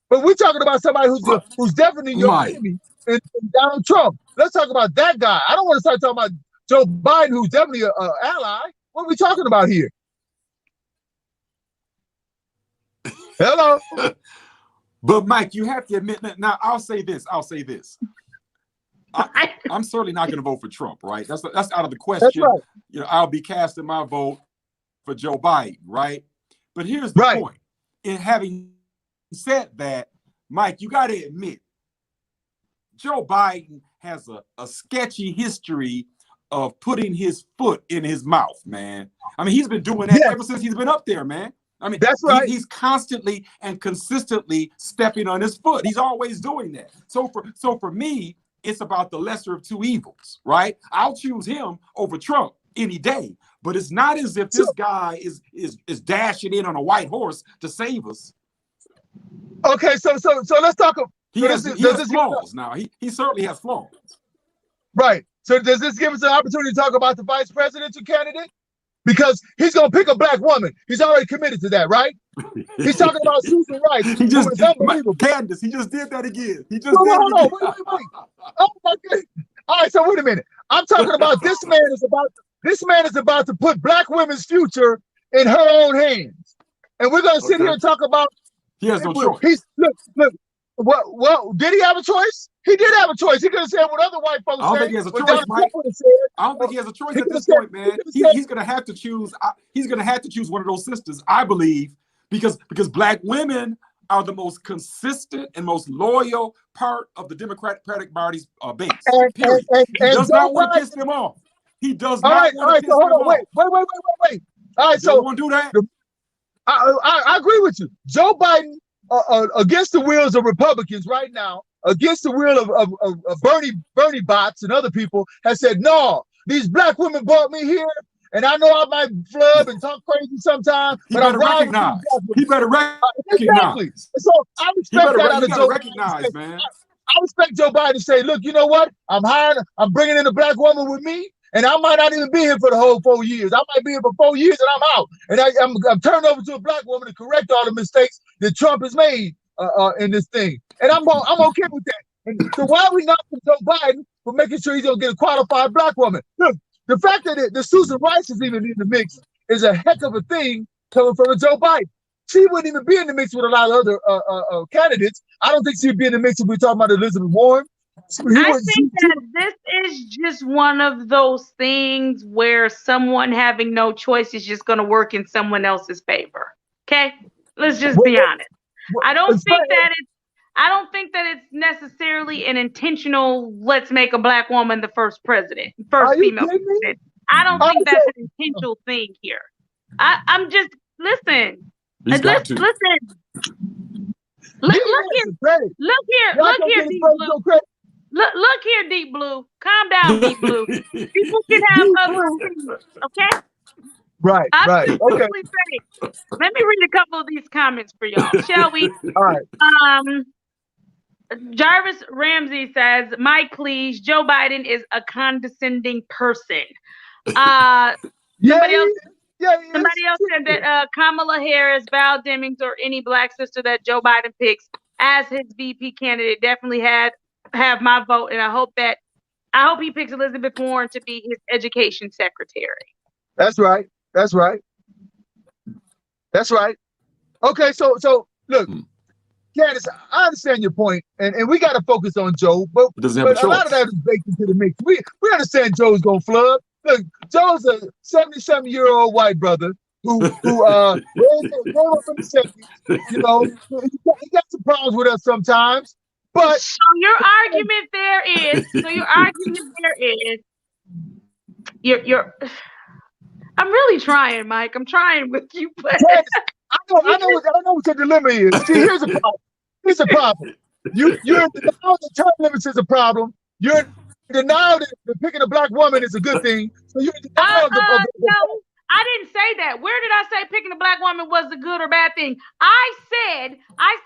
But we're talking about somebody who's definitely your enemy, and Donald Trump. Let's talk about that guy. I don't want to start talking about Joe Biden, who's definitely an ally. What are we talking about here? Hello. But Mike, you have to admit that. Now, I'll say this. I'm certainly not going to vote for Trump, right? That's out of the question. That's right. You know, I'll be casting my vote for Joe Biden, right? But here's the point. In having said that, Mike, you got to admit, Joe Biden has a sketchy history of putting his foot in his mouth, man. I mean, he's been doing that ever since he's been up there, man. I mean, that's right. He's constantly and consistently stepping on his foot. He's always doing that. So for me, it's about the lesser of two evils, right? I'll choose him over Trump any day. But it's not as if this guy is dashing in on a white horse to save us. Okay, so let's talk. He has flaws now. He certainly has flaws. Right. So does this give us an opportunity to talk about the vice presidential candidate? Because he's going to pick a black woman. He's already committed to that, right? He's talking about Susan Rice. Candace, he just did that again. He just did it again. Wait. Oh my goodness. All right, so wait a minute. I'm talking about this man is about to put black women's future in her own hands. And we're going to sit here and talk about. He has no choice. Look. Well, did he have a choice? He did have a choice. He could have said what other white folks said. I don't think he has a choice, Mike. I don't think he has a choice at this point, man. He's going to have to choose. He's going to have to choose one of those sisters, I believe, because black women are the most consistent and most loyal part of the Democratic Party's base. Period. He does not want to piss them off. He does not want to piss them off. Wait. All right, so want to do that? I agree with you. Joe Biden, against the wills of Republicans right now, against the will of Bernie bots and other people, has said, no, these black women brought me here, and I know I might flub and talk crazy sometimes, but I'm recognize. He better recognize. Exactly. So I respect that out of Joe Biden. Man. I respect Joe Biden to say, look, you know what? I'm bringing in a black woman with me, and I might not even be here for the whole 4 years. I might be here for 4 years and I'm out. And I'm turned over to a black woman to correct all the mistakes that Trump has made in this thing. And I'm okay with that. And so why are we not for Joe Biden for making sure he's going to get a qualified black woman? Look, the fact that the Susan Rice is even in the mix is a heck of a thing coming from a Joe Biden. She wouldn't even be in the mix with a lot of other candidates. I don't think she'd be in the mix if we're talking about Elizabeth Warren. I think that this is just one of those things where someone having no choice is just going to work in someone else's favor. Okay, let's just be honest. I don't think that it's necessarily an intentional. Let's make a black woman the first president, first female president. I don't think that's an intentional thing here. I'm just listen. Listen. Look here, Deep Blue. Look here, Deep Blue. Calm down, Deep Blue. People can have other opinions, okay? Right. Okay. Let me read a couple of these comments for y'all, shall we? All right. Jarvis Ramsey says, Mike, please, Joe Biden is a condescending person. Somebody else said that Kamala Harris, Val Demings, or any black sister that Joe Biden picks as his VP candidate definitely have my vote, and I hope that I hope he picks Elizabeth Warren to be his education secretary. That's right. That's right. That's right. Okay, so look, Candace, I understand your point, and we got to focus on Joe, but a lot of that is baked into the mix. We understand Joe's gonna flub. Look, Joe's a 77-year-old white brother who grew up in the 70s. You know, he got some problems with us sometimes, but so your argument there is you're I'm really trying, Mike. I'm trying with you, but Candace, I know what your dilemma is. See, here's a problem. Here's a problem. You're in denial that term limits is a problem. You're in denial that picking a black woman is a good thing. So you're in denial no, I didn't say that. Where did I say picking a black woman was a good or bad thing? I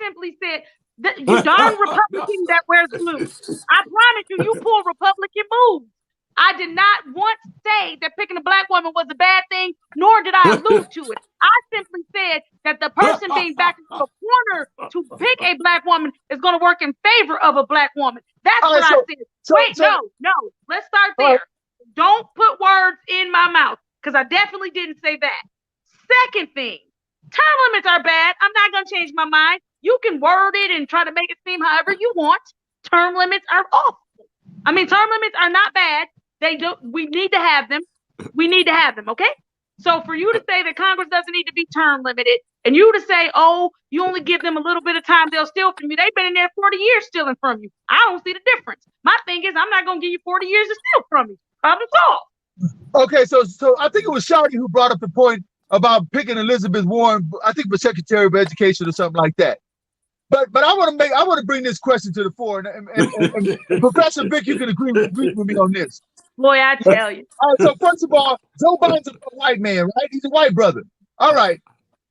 simply said that you darn Republican that wears blue. I promise you, you pull Republican moves. I did not once say that picking a black woman was a bad thing, nor did I allude to it. I simply said that the person being backed into a corner to pick a black woman is going to work in favor of a black woman. That's what I said. No. Let's start there. Don't put words in my mouth, because I definitely didn't say that. Second thing, term limits are bad. I'm not going to change my mind. You can word it and try to make it seem however you want. Term limits are awful. I mean, term limits are not bad. We need to have them. Okay? So for you to say that Congress doesn't need to be term limited, and you to say, oh, you only give them a little bit of time, they'll steal from you. They've been in there 40 years stealing from you. I don't see the difference. My thing is, I'm not going to give you 40 years to steal from you. Problem solved. Okay, so I think it was Shawty who brought up the point about picking Elizabeth Warren, I think for Secretary of Education or something like that. But I want to bring this question to the fore, and Professor Vic, you can agree with me on this. Boy, I tell you. All right, so first of all, Joe Biden's a white man, right? He's a white brother. All right.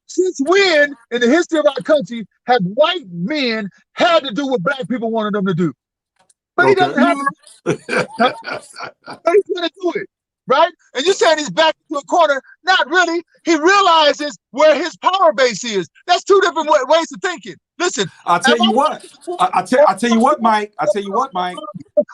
Since when in the history of our country have white men had to do what black people wanted them to do? But he doesn't have to. But he's going to do it, right? And you're saying he's backed into a corner. Not really. He realizes where his power base is. That's two different ways of thinking. Listen, I'll tell you what. I'll tell you what, Mike.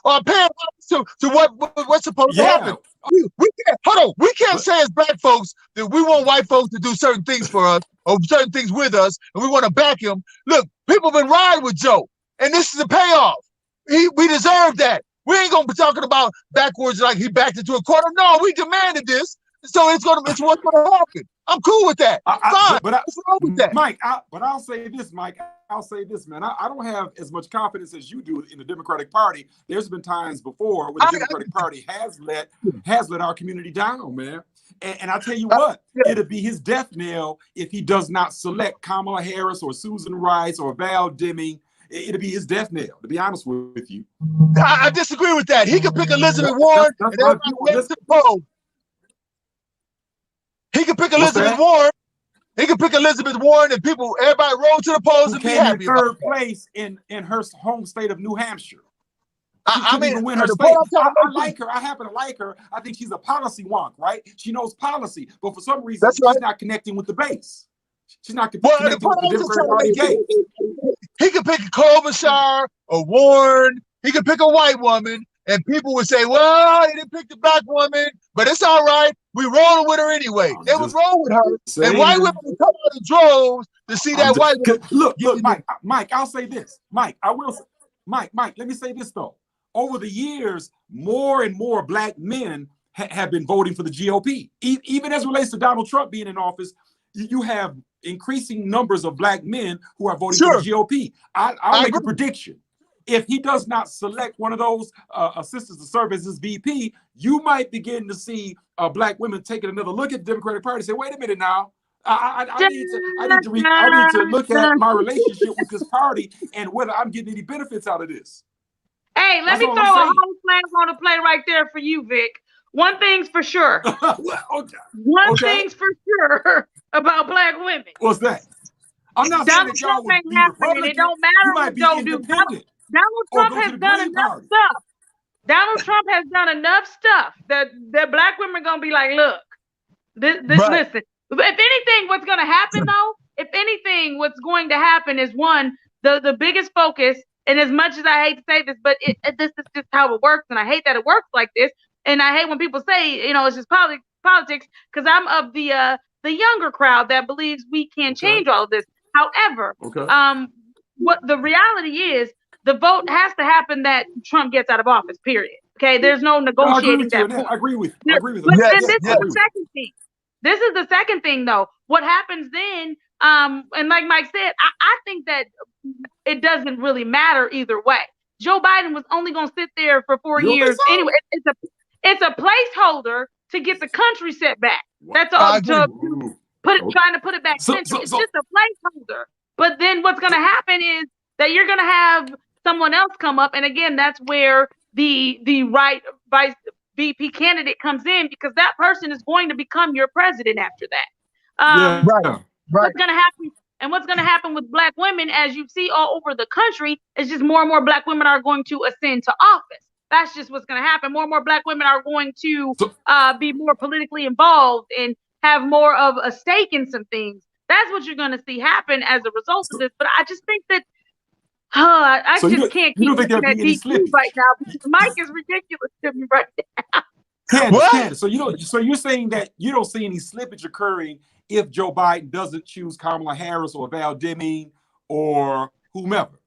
Or paying to what's supposed to happen. We can't say as black folks that we want white folks to do certain things for us or certain things with us, and we want to back him. Look, people have been riding with Joe, and this is the payoff. We deserve that. We ain't gonna be talking about backwards like he backed into a corner. No, we demanded this, so it's what's gonna happen. I'm cool with that. Fine. What's wrong with that? Mike, I'll say this, Mike. I'll say this, man. I don't have as much confidence as you do in the Democratic Party. There's been times before where the Democratic Party has let our community down, man. And I tell you what, it'll be his death knell if he does not select Kamala Harris or Susan Rice or Val Deming. It'll be his death knell, to be honest with you. I disagree with that. He could pick Elizabeth Warren and everybody went to the polls. He could pick Elizabeth Warren. He could pick Elizabeth Warren, and everybody roll to the polls and be happy. Third place in her home state of New Hampshire. I mean, win her state. I like her. I happen to like her. I think she's a policy wonk, right? She knows policy, but for some reason, she's not connecting with the base. She's not connecting with the Democratic Party gate. He could pick Klobuchar or Warren. He could pick a white woman, and people would say, well, he didn't pick the black woman, but it's all right. We rolling with her anyway. They would roll with her. And white women would come out in droves to see that white woman. Look, Mike, I'll say this. Mike, let me say this, though. Over the years, more and more black men have been voting for the GOP. Even as it relates to Donald Trump being in office, you have increasing numbers of black men who are voting for the GOP. I'll make a prediction. If he does not select one of those assistants to serve as his VP, you might begin to see black women taking another look at the Democratic Party and say, wait a minute now, I need to look at my relationship with this party and whether I'm getting any benefits out of this. Hey, let me throw a whole flag on the play right there for you, Vic. One thing's for sure. One thing's for sure about black women. What's that? I'm not saying that y'all would be Republican. It don't matter what Joe do. Donald Trump has done enough stuff. Donald Trump has done enough stuff that black women are gonna be like, look, listen. If anything, what's gonna happen though? If anything, what's going to happen is one, the biggest focus And as much as I hate to say this, but this is just how it works, and I hate that it works like this. And I hate when people say, you know, it's just politics, because I'm of the younger crowd that believes we can change all of this. However, what the reality is, the vote has to happen that Trump gets out of office, period. Okay, there's no negotiating that point. I agree with you. I agree with you. But then this is the second thing. This is the second thing, though. What happens then, and like Mike said, I think that it doesn't really matter either way. Joe Biden was only going to sit there for 4 years. Anyway, it's a placeholder to get the country set back. That's all. Trying to put it back. It's just a placeholder. But then what's going to happen is that you're going to have someone else come up, and again, that's where the right vice VP candidate comes in, because that person is going to become your president after that. What's going to happen? And what's going to happen with Black women, as you see all over the country, is just more and more Black women are going to ascend to office. That's just what's going to happen. More and more Black women are going to be more politically involved and have more of a stake in some things. That's what you're going to see happen as a result of this. But I just think that I just can't keep looking at DQ right now, because Mike is ridiculous to me right now. Candace, so you're saying that you don't see any slippage occurring if Joe Biden doesn't choose Kamala Harris or Val Deming or whomever.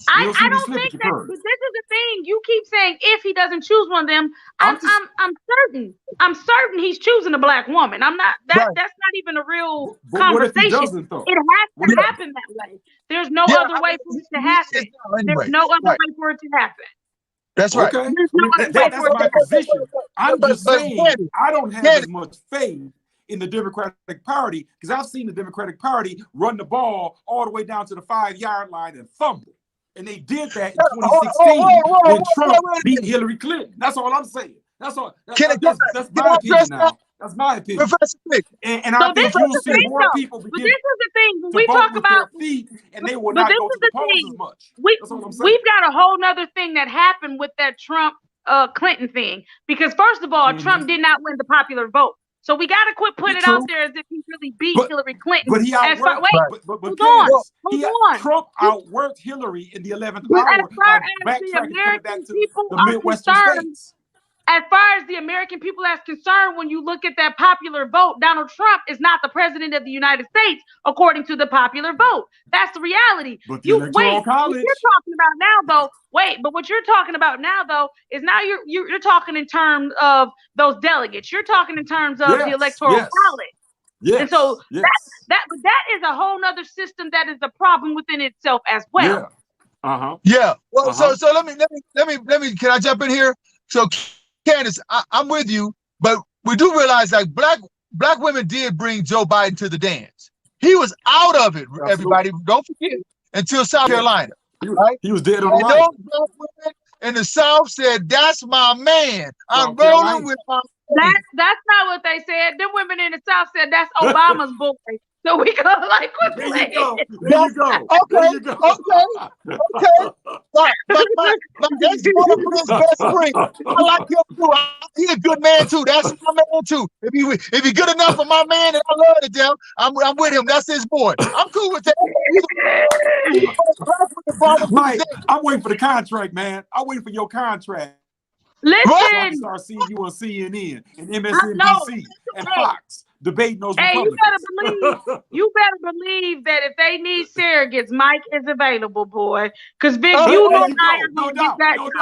I don't think that. But this is the thing. You keep saying if he doesn't choose one of them. I'm certain. I'm certain he's choosing a Black woman. I'm not. That's not even a real conversation. It has to happen that way. There's no other way for it to happen. There's no other way for it to happen. That's right. Okay. That's my position. I'm just saying I don't have as much faith in the Democratic Party, because I've seen the Democratic Party run the ball all the way down to the 5-yard line and fumble. And they did that in 2016 when Trump beat Hillary Clinton. That's all I'm saying. That's all. That's my opinion now. That's my opinion. And I think you'll see more people begin to vote with their feet, and they will not go to the polls as much. That's what I'm saying. We've got a whole nother thing that happened with that Trump Clinton thing. Because first of all, Trump did not win the popular vote. So we got to quit putting it out there as if he really beat Hillary Clinton. But he outworked. Trump outworked Hillary in the 11th hour by backtracking back to the Midwestern states. As far as the American people are concerned, when you look at that popular vote, Donald Trump is not the president of the United States, according to the popular vote. That's the reality. But the Electoral College. What you're talking about now, though, but what you're talking about now, though, is now you're talking in terms of those delegates. You're talking in terms of the Electoral College. Yes. And so that is a whole nother system that is a problem within itself as well. Well, so let me can I jump in here? So Candace, I'm with you, but we do realize like black women did bring Joe Biden to the dance. He was out of it, everybody. Don't forget, until South Carolina. Right? He was dead on the line. Those black women in the South said, "That's my man. I'm rolling with my man." That's not what they said. Them women in the South said that's Obama's boy. So we go like, what's there you go. There you go. Okay. My ex-brother was his best friend. I like him too. He's a good man too. That's my man too. If he's good enough for my man and I love to death, I'm with him. That's his boy. I'm cool with that. Mike, I'm waiting for the contract, man. I'm waiting for your contract. Listen. So I can start seeing you on CNN and MSNBC and Fox. Debating those Republicans. You better believe that if they need surrogates, Mike is available, boy. Because Vic, you know I am gonna get that. Hold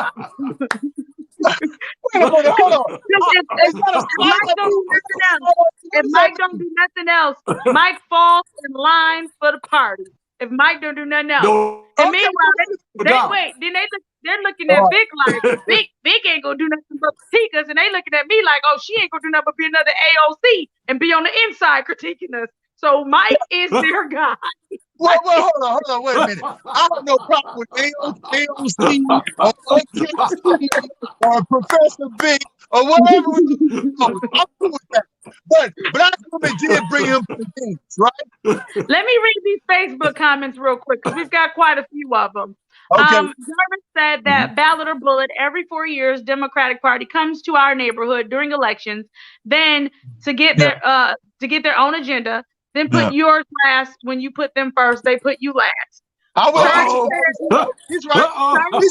on. If Mike don't do nothing else, Mike falls in line for the party. If Mike don't do nothing else. And meanwhile, they're looking at Vic like Vic ain't gonna do nothing but critique us, and they looking at me like, oh, she ain't gonna do nothing but be another AOC and be on the inside critiquing us. So Mike is their guy. Well, hold on, wait a minute. I have no problem with AOC or Professor Vic or whatever. I'm cool with that. But black women did bring him to the games, right? Let me read these Facebook comments real quick because we've got quite a few of them. Okay. Jarvis said that ballot or bullet every 4 years, Democratic Party comes to our neighborhood during elections, then to get their own agenda, then put yours last. When you put them first, they put you last. I will. He's right. I'm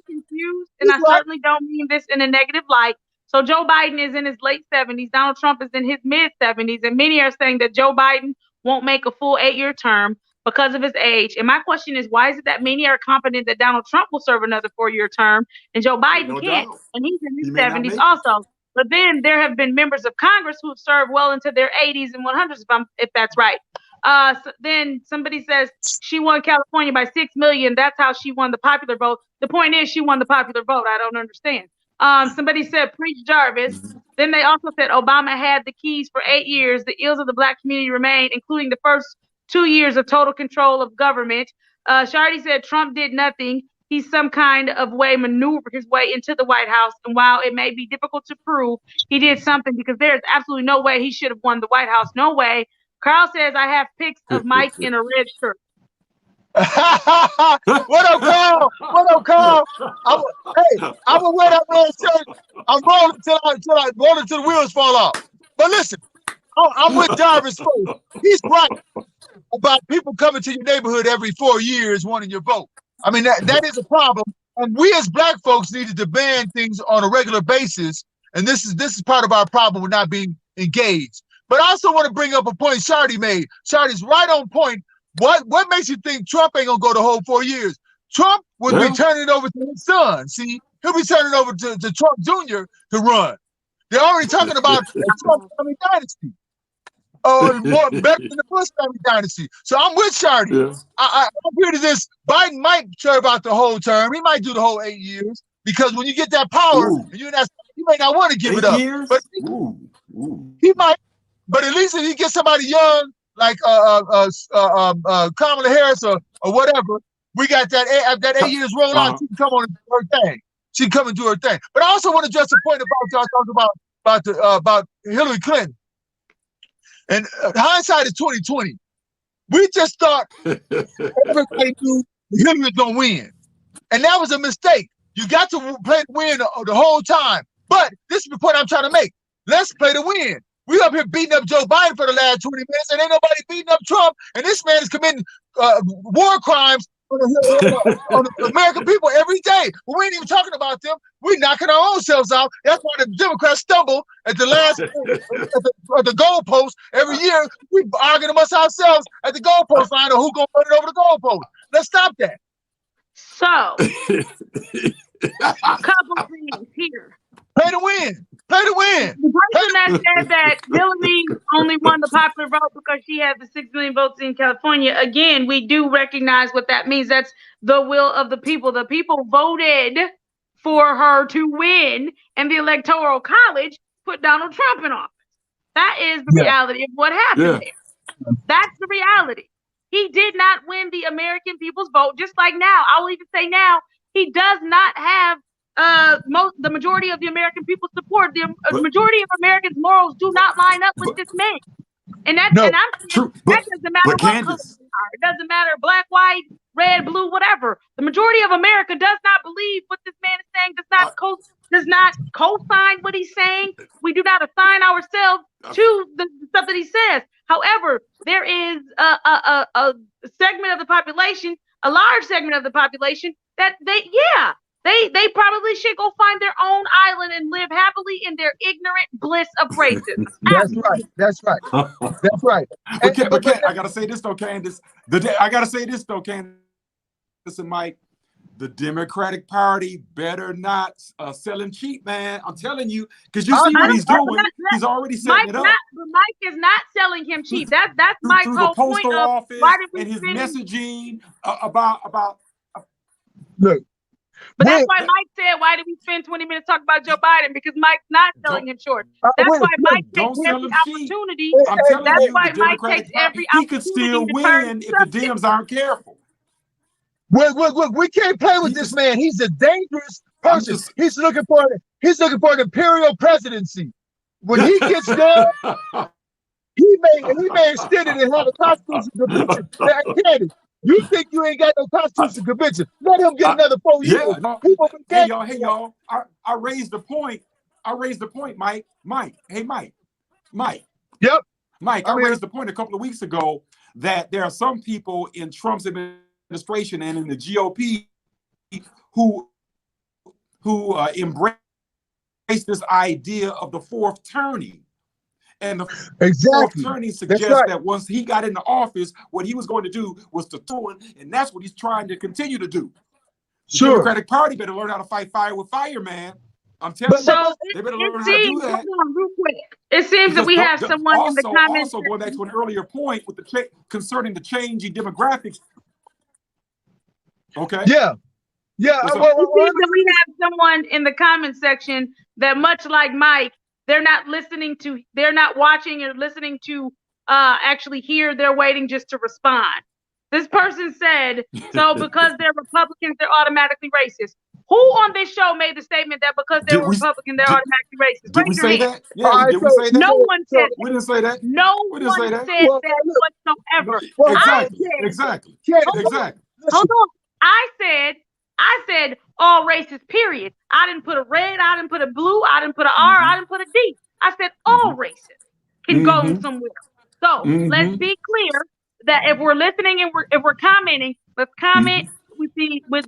confused, and I certainly don't mean this in a negative light. So Joe Biden is in his late 70s. Donald Trump is in his mid 70s, and many are saying that Joe Biden won't make a full 8-year term because of his age. And my question is, why is it that many are confident that Donald Trump will serve another 4-year term and Joe Biden can't? And he's in his 70s also. But then there have been members of Congress who have served well into their 80s and 100s, if that's right. So then somebody says she won California by 6 million. That's how she won the popular vote. The point is she won the popular vote. I don't understand. Somebody said preach Jarvis. Then they also said Obama had the keys for 8 years. The ills of the Black community remain, including the first 2 years of total control of government. Shardy said Trump did nothing. He's some kind of way maneuvered his way into the White House. And while it may be difficult to prove, he did something because there's absolutely no way he should have won the White House. No way. Carl says, I have pics of Mike in a red shirt. What up, Carl? What up, Carl? I'm gonna wear that red shirt. I'm rolling till the wheels fall off. But listen, I'm with Jarvis first. He's right about people coming to your neighborhood every 4 years wanting your vote. I mean, that is a problem. And we as Black folks need to demand things on a regular basis. And this is part of our problem with not being engaged. But I also want to bring up a point Shardy made. Shardy's right on point. What makes you think Trump ain't gonna go the whole 4 years? Trump would be turning it over to his son. See, he'll be turning it over to Trump Jr. to run. They're already talking about a Trump family dynasty. More better than the Bush family dynasty. So I'm with Shardy. Yeah. I agree to this. Biden might serve out the whole term. He might do the whole 8 years because when you get that power, and you may not want to give it up. But he might. But at least if he gets somebody young like Kamala Harris or whatever, we got that 8 years roll out. She can come on and do her thing. She can come and do her thing. But I also want to address a point about y'all talking about Hillary Clinton. And hindsight is 20/20. We just thought everybody knew Hillary was gonna win, and that was a mistake. You got to play to win the whole time. But this is the point I'm trying to make. Let's play to win. We up here beating up Joe Biden for the last 20 minutes, and ain't nobody beating up Trump. And this man is committing war crimes on the American people every day. But we ain't even talking about them. We're knocking our own selves out. That's why the Democrats stumble at the last at the goalpost every year. We arguing amongst ourselves at the goalpost line of who's gonna put it over the goalpost. Let's stop that. So, a couple things here. Play to win. Play to win. The person that said that Hillary only won the popular vote because she had the 6 million votes in California, again, we do recognize what that means. That's the will of the people. The people voted for her to win, and the Electoral College put Donald Trump in office. That is the reality of what happened there. That's the reality. He did not win the American people's vote, just like now. I will even say now, he does not have the majority of the American people's support. The majority of Americans' morals do not line up with this man. And that's and I'm true. That doesn't matter what color they are. It doesn't matter black, white, red, blue, whatever. The majority of America does not believe what this man is saying, does not co-sign what he's saying. We do not assign ourselves to the stuff that he says. However, there is a segment of the population, a large segment of the population that they probably should go find their own island and live happily in their ignorant bliss of racism. That's right. That's right. That's right. But I gotta say this though, Candace. Listen, Mike. The Democratic Party better not sell him cheap, man. I'm telling you, because you see what he's doing. He's already setting it up. Mike is not selling him cheap. That's Mike's whole point of why did we and his messaging about. Look. But that's why Mike said, why did we spend 20 minutes talking about Joe Biden? Because Mike's not selling him short. That's why Mike takes every opportunity. That's why Mike takes every opportunity. He could still win if the Dems aren't careful. Look, we can't play with this man. He's a dangerous person. He's looking for an imperial presidency. When he gets done, he may extend it and have a constitutional convention. You think you ain't got no constitutional convention? Let him get another 4 years. Hey y'all. I raised the point. Mike. Hey, Mike. Yep. Mike, I raised the point a couple of weeks ago that there are some people in Trump's administration administration and in the GOP who embrace this idea of the fourth turning. And the fourth turning suggests that once he got into office, what he was going to do was to turn, and that's what he's trying to continue to do. The Democratic Party better learn how to fight fire with fire, man. I'm telling you, they better learn how to do that. Real quick. It seems that we have someone in the comments. Also, going back to an earlier point with the concerning the changing demographics. Okay. Yeah. Yeah. It seems that we have someone in the comment section that, much like Mike, they're not watching or listening to actually hear. They're waiting just to respond. This person said, so because they're Republicans, they're automatically racist. Who on this show made the statement that because they're Republican, they're automatically racist? Did we say that? Yeah, did we say that? No one said that. We didn't say that. No one said that whatsoever. Exactly. Hold on. I said all races, period. I didn't put a red, I didn't put a blue, I didn't put an R, I didn't put a D. I said all races can go somewhere. So let's be clear that if we're listening and if we're commenting, let's comment with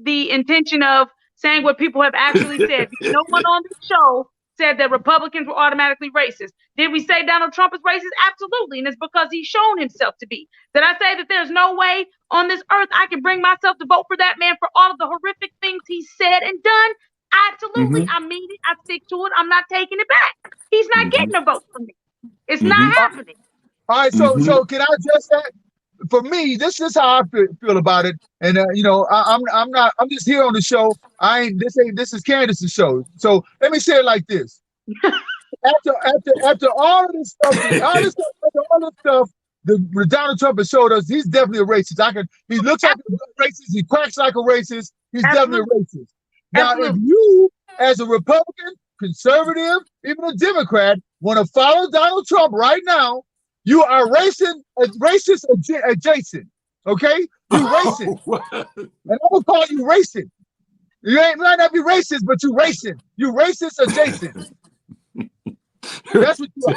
the intention of saying what people have actually said. Because no one on the show said that Republicans were automatically racist. Did we say Donald Trump is racist? Absolutely. And it's because he's shown himself to be. Did I say that there's no way on this earth I can bring myself to vote for that man for all of the horrific things he said and done? Absolutely. I mean it. I stick to it. I'm not taking it back. He's not getting a vote from me. It's not happening. All right. So can I address that? For me, this is how I feel about it. And I'm just here on the show. This is Candace's show. So let me say it like this. after all of this stuff, the Donald Trump has showed us, he's definitely a racist. He looks like a racist, he quacks like a racist, he's definitely a racist. Now, if you, as a Republican, conservative, even a Democrat, want to follow Donald Trump right now, you are racist adjacent. Okay? You racist. And I'm gonna call you racist. You might not be racist, but you racist. You racist adjacent. That's what you are.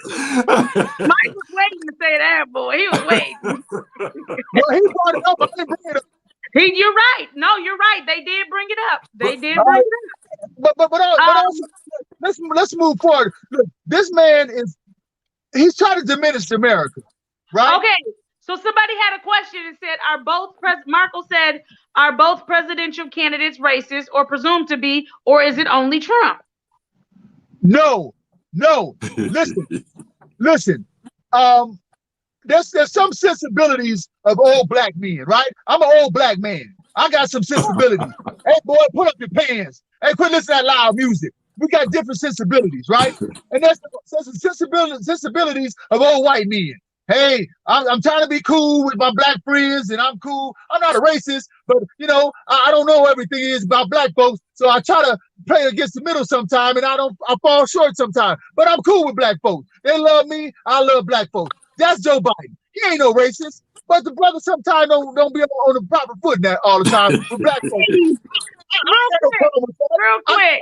Mike was waiting to say that, boy. He was waiting. Well, he brought it up. I didn't bring it up. You're right. No, you're right. They did bring it up. They did bring it up. But also, let's move forward. Look, this man he's trying to diminish America, right? Okay. So somebody had a question and said, Marco said, are both presidential candidates racist or presumed to be, or is it only Trump? No. Listen. There's some sensibilities of old black men, right? I'm an old black man. I got some sensibilities. Hey, boy, put up your pants. Hey, quit listening to that loud music. We got different sensibilities, right? And that's the sensibilities of old white men. Hey, I'm trying to be cool with my black friends, and I'm cool. I'm not a racist, but I don't know everything is about black folks, so I try to play against the middle sometime, and I fall short sometimes. But I'm cool with black folks. They love me. I love black folks. That's Joe Biden. He ain't no racist, but the brother sometimes don't be on the proper foot all the time with black folks. Real quick.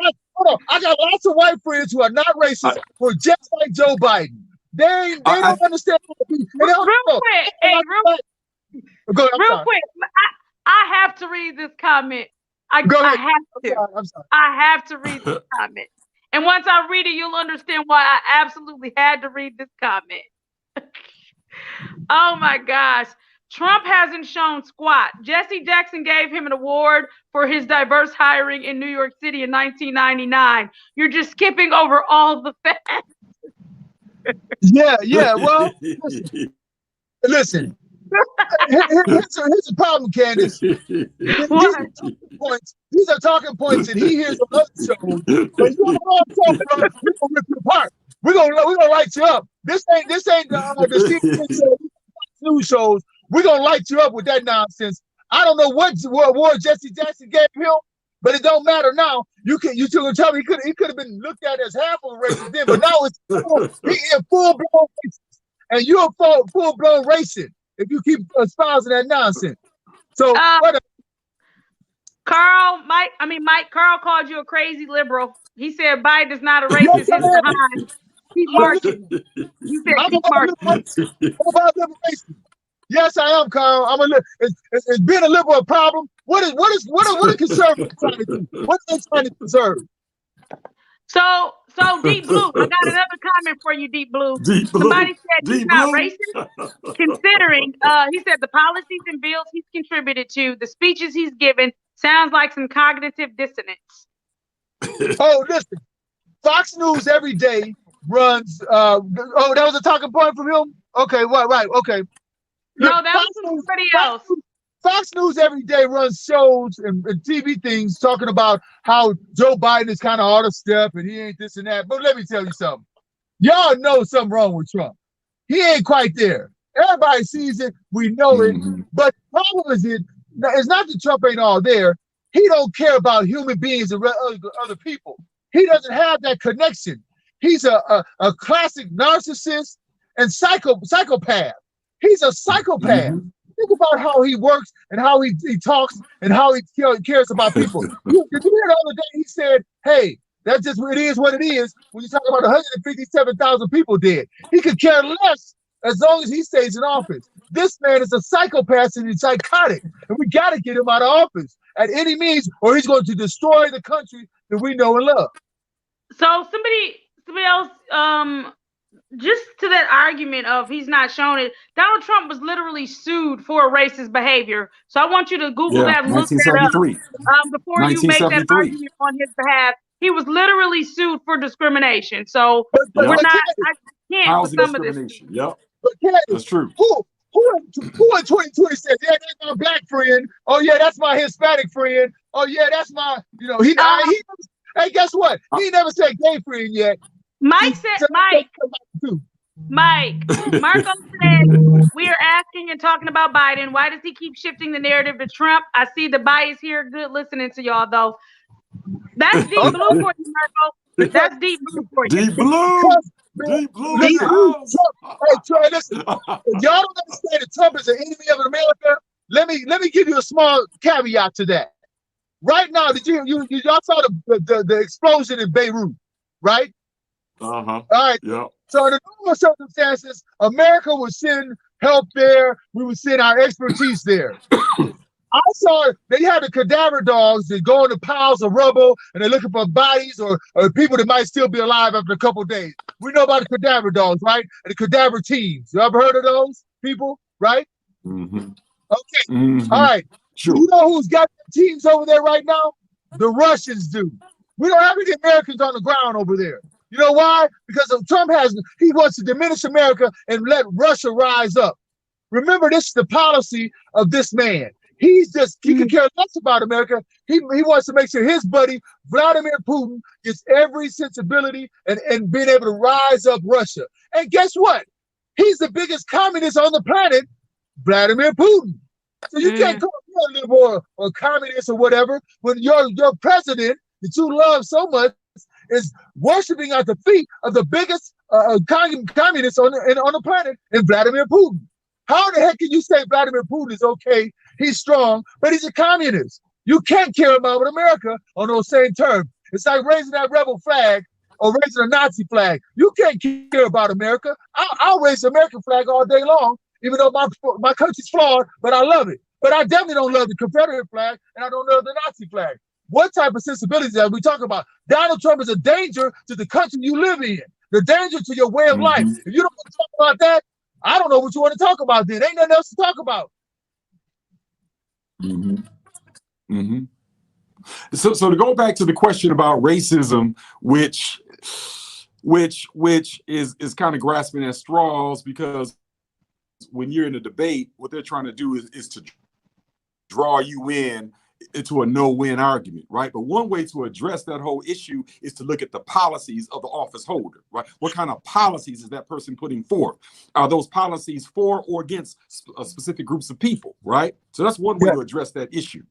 I got lots of white friends who are not racist, who are just like Joe Biden. They don't understand. Real quick. I have to read this comment. I have to read this comment. And once I read it, you'll understand why I absolutely had to read this comment. Oh my gosh. Trump hasn't shown squat. Jesse Jackson gave him an award for his diverse hiring in New York City in 1999. You're just skipping over all the facts. Yeah. Well, listen. Here's the problem, Candace. These are talking points that he hears on other shows. But you know what I'm talking about? We're gonna rip you apart. We're gonna light you up. This ain't the CNN show, news shows. We're gonna light you up with that nonsense. I don't know what award Jesse Jackson gave him, but it don't matter now. You can tell me he could have been looked at as half of a racist then, but now he a full blown racist, and you're a full blown racist if you keep espousing that nonsense. So Mike Carl called you a crazy liberal. He said Biden is not a racist. Keep marching. You said I'm keep marching. about liberation. Yes, I am, Carl. Is being a liberal a problem? What are conservatives trying to do? What are they trying to preserve? So Deep Blue, I got another comment for you, Deep Blue. Deep Blue. Somebody said he's Deep not Blue. racist, considering he said the policies and bills he's contributed to, the speeches he's given, sounds like some cognitive dissonance. Oh, listen, Fox News every day runs. That was a talking point from him. Okay, right, okay. No, that was somebody else. Fox News every day runs shows and TV things talking about how Joe Biden is kind of out of step and he ain't this and that. But let me tell you something. Y'all know something wrong with Trump. He ain't quite there. Everybody sees it. We know it. But the problem is it's not that Trump ain't all there. He don't care about human beings and other people. He doesn't have that connection. He's a classic narcissist and psychopath. He's a psychopath. Think about how he works and how he talks and how he cares about people. Did you hear the other day he said, hey, that's just it is what it is when you talk about 157,000 people dead. He could care less as long as he stays in office. This man is a psychopath and he's psychotic, and we got to get him out of office at any means, or he's going to destroy the country that we know and love. So somebody else, just to that argument of he's not shown it, Donald Trump was literally sued for racist behavior. So I want you to Google that, look that up before you make that argument on his behalf. He was literally sued for discrimination. So I can't with some of this. Yep, that's true. Who in 2020 said, yeah, that's my black friend. Oh yeah, that's my Hispanic friend. Oh yeah, that's my, hey, guess what? He never said gay friend yet. Mike said, Marco said, we are asking and talking about Biden. Why does he keep shifting the narrative to Trump? I see the bias here. Good listening to y'all, though. That's Deep Blue for you, Marco. That's Deep Blue for you. Deep Blue. Deep Blue. Hey, Troy, listen. If y'all don't understand that Trump is an enemy of America, let me give you a small caveat to that. Right now, y'all saw the explosion in Beirut, right? All right. Yeah. So in the normal circumstances, America would send help there. We would send our expertise there. I saw they had the cadaver dogs that go into piles of rubble and they're looking for bodies or people that might still be alive after a couple of days. We know about the cadaver dogs, right? And the cadaver teams. You ever heard of those people, right? Okay. All right. Sure. You know who's got the teams over there right now? The Russians do. We don't have any Americans on the ground over there. You know why? Because Trump he wants to diminish America and let Russia rise up. Remember, this is the policy of this man. He can care less about America. He wants to make sure his buddy, Vladimir Putin, gets every sensibility and being able to rise up Russia. And guess what? He's the biggest communist on the planet, Vladimir Putin. So you can't call him a liberal or communist or whatever when your president that you love so much is worshiping at the feet of the biggest communist on the planet, in Vladimir Putin. How the heck can you say Vladimir Putin is okay? He's strong, but he's a communist. You can't care about America on those same terms. It's like raising that rebel flag or raising a Nazi flag. You can't care about America. I'll raise the American flag all day long, even though my country's flawed, but I love it. But I definitely don't love the Confederate flag, and I don't love the Nazi flag. What type of sensibilities are we talking about? Donald Trump is a danger to the country you live in, the danger to your way of life. If you don't want to talk about that, I don't know what you want to talk about then. Ain't nothing else to talk about. So to go back to the question about racism, which is kind of grasping at straws, because when you're in a debate, what they're trying to do is to draw you into a no-win argument, right? But one way to address that whole issue is to look at the policies of the office holder, right? What kind of policies is that person putting forth? Are those policies for or against specific groups of people, right? So that's one way to address that issue.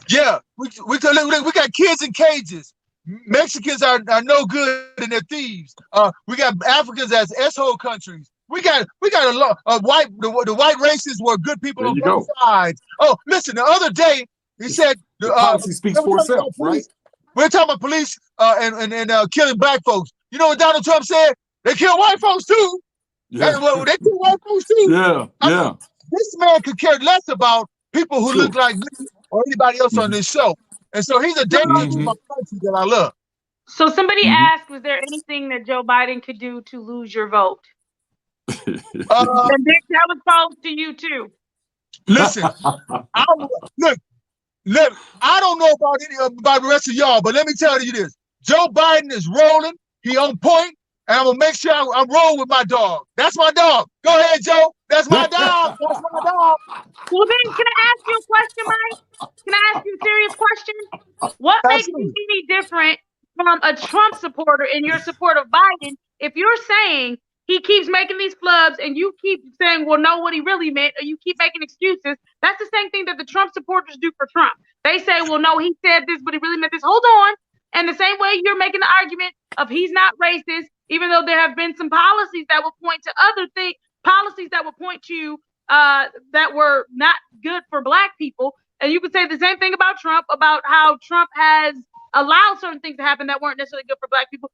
Yeah, we got kids in cages. Mexicans are no good and they're thieves. We got Africans as S-hole countries. We got a lot of the white races were good people on both sides. Oh, listen, the other day he said the policy speaks for itself, right? We're talking about police and killing black folks. You know what Donald Trump said? They kill white folks too. Yeah. They kill white folks too. Yeah. Yeah. This man could care less about people who look like me or anybody else on this show. And so he's a danger to my country that I love. So somebody asked, was there anything that Joe Biden could do to lose your vote? And Vic, that was posed to you too. Listen, I don't know about the rest of y'all, but let me tell you this. Joe Biden is rolling. He on point, and I'm going to make sure I roll with my dog. That's my dog. Go ahead, Joe. That's my dog. That's my dog. Well, then, can I ask you a question, Mike? Can I ask you a serious question? What makes you any different from a Trump supporter in your support of Biden if you're saying he keeps making these flubs and you keep saying, well, no, what he really meant, or you keep making excuses? That's the same thing that the Trump supporters do for Trump. They say, well, no, he said this, but he really meant this. Hold on. And the same way you're making the argument of he's not racist, even though there have been some policies that would point to other things, policies that would point to that were not good for Black people. And you could say the same thing about Trump, about how Trump has allowed certain things to happen that weren't necessarily good for Black people.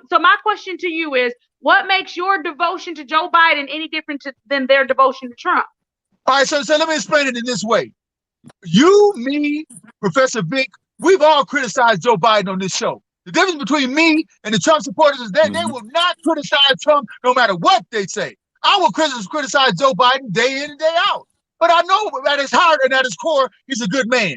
So my question to you is, what makes your devotion to Joe Biden any different than their devotion to Trump? All right, so let me explain it in this way. You, me, Professor Vic, we've all criticized Joe Biden on this show. The difference between me and the Trump supporters is that they will not criticize Trump no matter what they say. I will criticize Joe Biden day in and day out. But I know at his heart and at his core, he's a good man.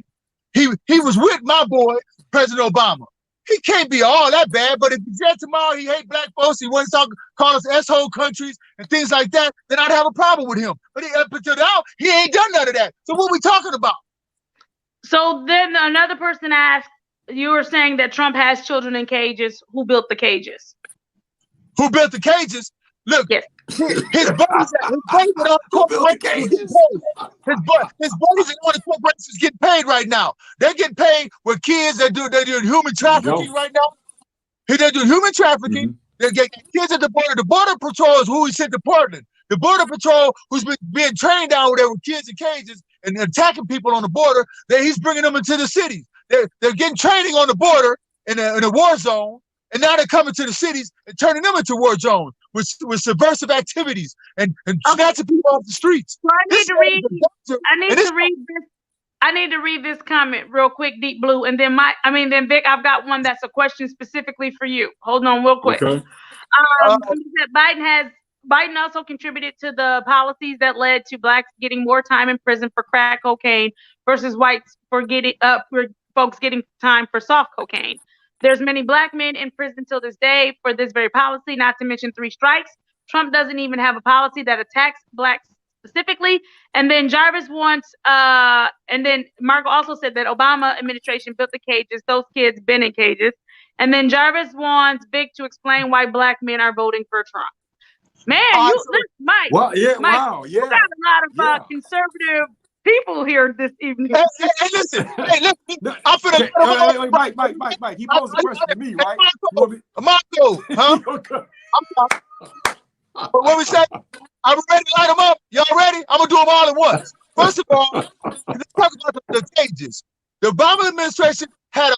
He was with my boy, President Obama. He can't be all that bad, but if he said tomorrow he hate Black folks, he wants to call us S-hole countries and things like that, then I'd have a problem with him. But up until now, he ain't done none of that. So what are we talking about? So then another person asked, you were saying that Trump has children in cages. Who built the cages? Who built the cages? Look, yes. His buddies at corporations his buddies at the corporations getting paid right now. They're getting paid with kids that do human trafficking right now. They're doing human trafficking. They get kids at the border. The Border Patrol is who he sent to Portland. The Border Patrol, who's been being trained down there with kids in cages and attacking people on the border, he's bringing them into the cities. They're getting training on the border in a war zone, and now they're coming to the cities and turning them into war zones with subversive activities and snatching people off the streets. So I need to read this comment real quick, Deep Blue, and then Vic, I've got one that's a question specifically for you. Hold on real quick. Okay. Biden also contributed to the policies that led to Blacks getting more time in prison for crack cocaine versus whites for folks getting time for soft cocaine. There's many Black men in prison till this day for this very policy, not to mention 3 strikes. Trump doesn't even have a policy that attacks Blacks specifically. And then Jarvis wants, and then Marco also said that Obama administration built the cages. Those kids been in cages. And then Jarvis wants Vic to explain why Black men are voting for Trump. Man, Mike. Well, yeah, Mike, wow, yeah. You got a lot of conservative people here this evening. Hey, listen. I'm finna. Mike. He posed a question to me, right? Marco, huh? What we say? I'm ready to light them up. Y'all ready? I'm gonna do them all at once. First of all, let's talk about the cages. The Obama administration had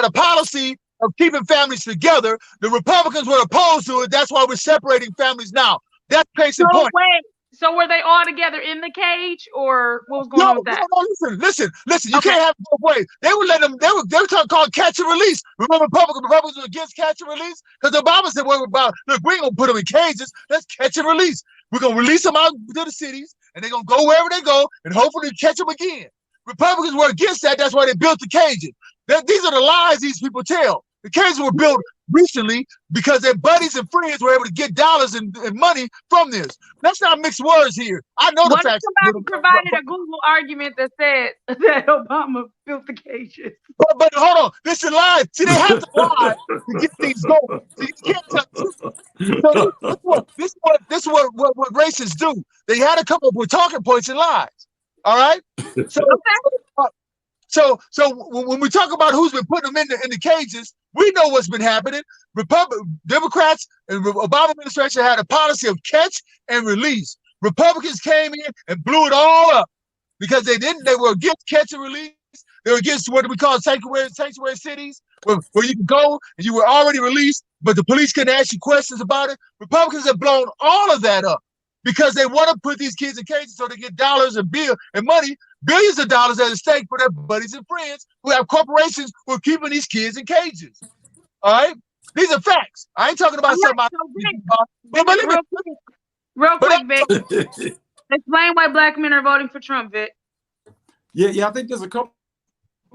a policy of keeping families together. The Republicans were opposed to it. That's why we're separating families now. That's case in point. Wait. So were they all together in the cage, or what was going on with that? No, listen. You can't have it both ways. They would let them. They were called catch and release. Remember, Republicans were against catch and release because Obama said, "Look, we ain't gonna put them in cages. Let's catch and release. We're gonna release them out to the cities, and they're gonna go wherever they go, and hopefully catch them again." Republicans were against that. That's why they built the cages. These are the lies these people tell. The cages were built recently because their buddies and friends were able to get dollars and money from this. Let's not mix words here. I know the facts. Somebody provided a Google argument that said that Obama built the cages. But hold on, this is lies. See, they have to lie to get things going. So you can't tell. So this is what racists do. They had to come up with talking points and lies. All right. So when we talk about who's been putting them in the cages, we know what's been happening. Democrats and Obama administration had a policy of catch and release. Republicans came in and blew it all up because they were against catch and release. They were against what we call sanctuary cities, where you can go and you were already released, but the police couldn't ask you questions about it. Republicans have blown all of that up because they want to put these kids in cages so they get dollars and money, billions of dollars at stake for their buddies and friends who have corporations who are keeping these kids in cages. All right? These are facts. I ain't talking about something. Real quick, Vic. Explain why black men are voting for Trump, Vic. Yeah, I think there's a couple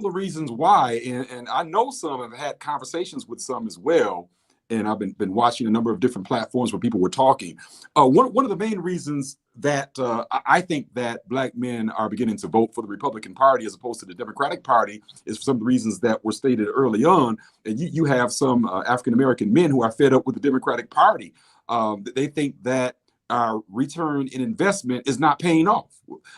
of reasons why, and I know some have had conversations with some as well, and I've been watching a number of different platforms where people were talking. One of the main reasons that I think that black men are beginning to vote for the Republican Party as opposed to the Democratic Party is for some of the reasons that were stated early on. And you have some African-American men who are fed up with the Democratic Party. They think that our return in investment is not paying off.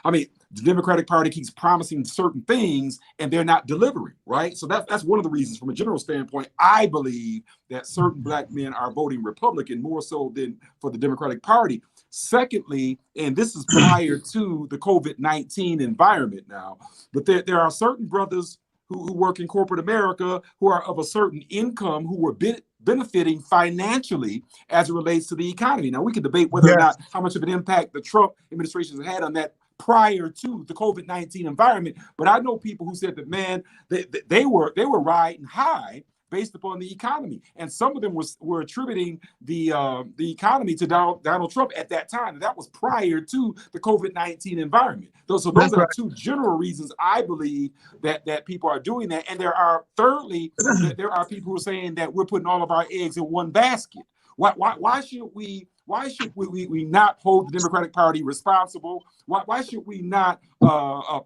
I mean, the Democratic Party keeps promising certain things and they're not delivering, right? So that's one of the reasons from a general standpoint, I believe that certain black men are voting Republican more so than for the Democratic Party. Secondly, and this is prior to the COVID-19 environment now, but there are certain brothers who work in corporate America who are of a certain income who were benefiting financially as it relates to the economy. Now, we can debate whether or not how much of an impact the Trump administration has had on that prior to the COVID-19 environment. But I know people who said that, man, they were riding high based upon the economy. And some of them were attributing the economy to Donald Trump at that time. And that was prior to the COVID-19 environment. So those are two general reasons I believe that people are doing that. And thirdly, there are people who are saying that we're putting all of our eggs in one basket. Why should we not hold the Democratic Party responsible? Why should we not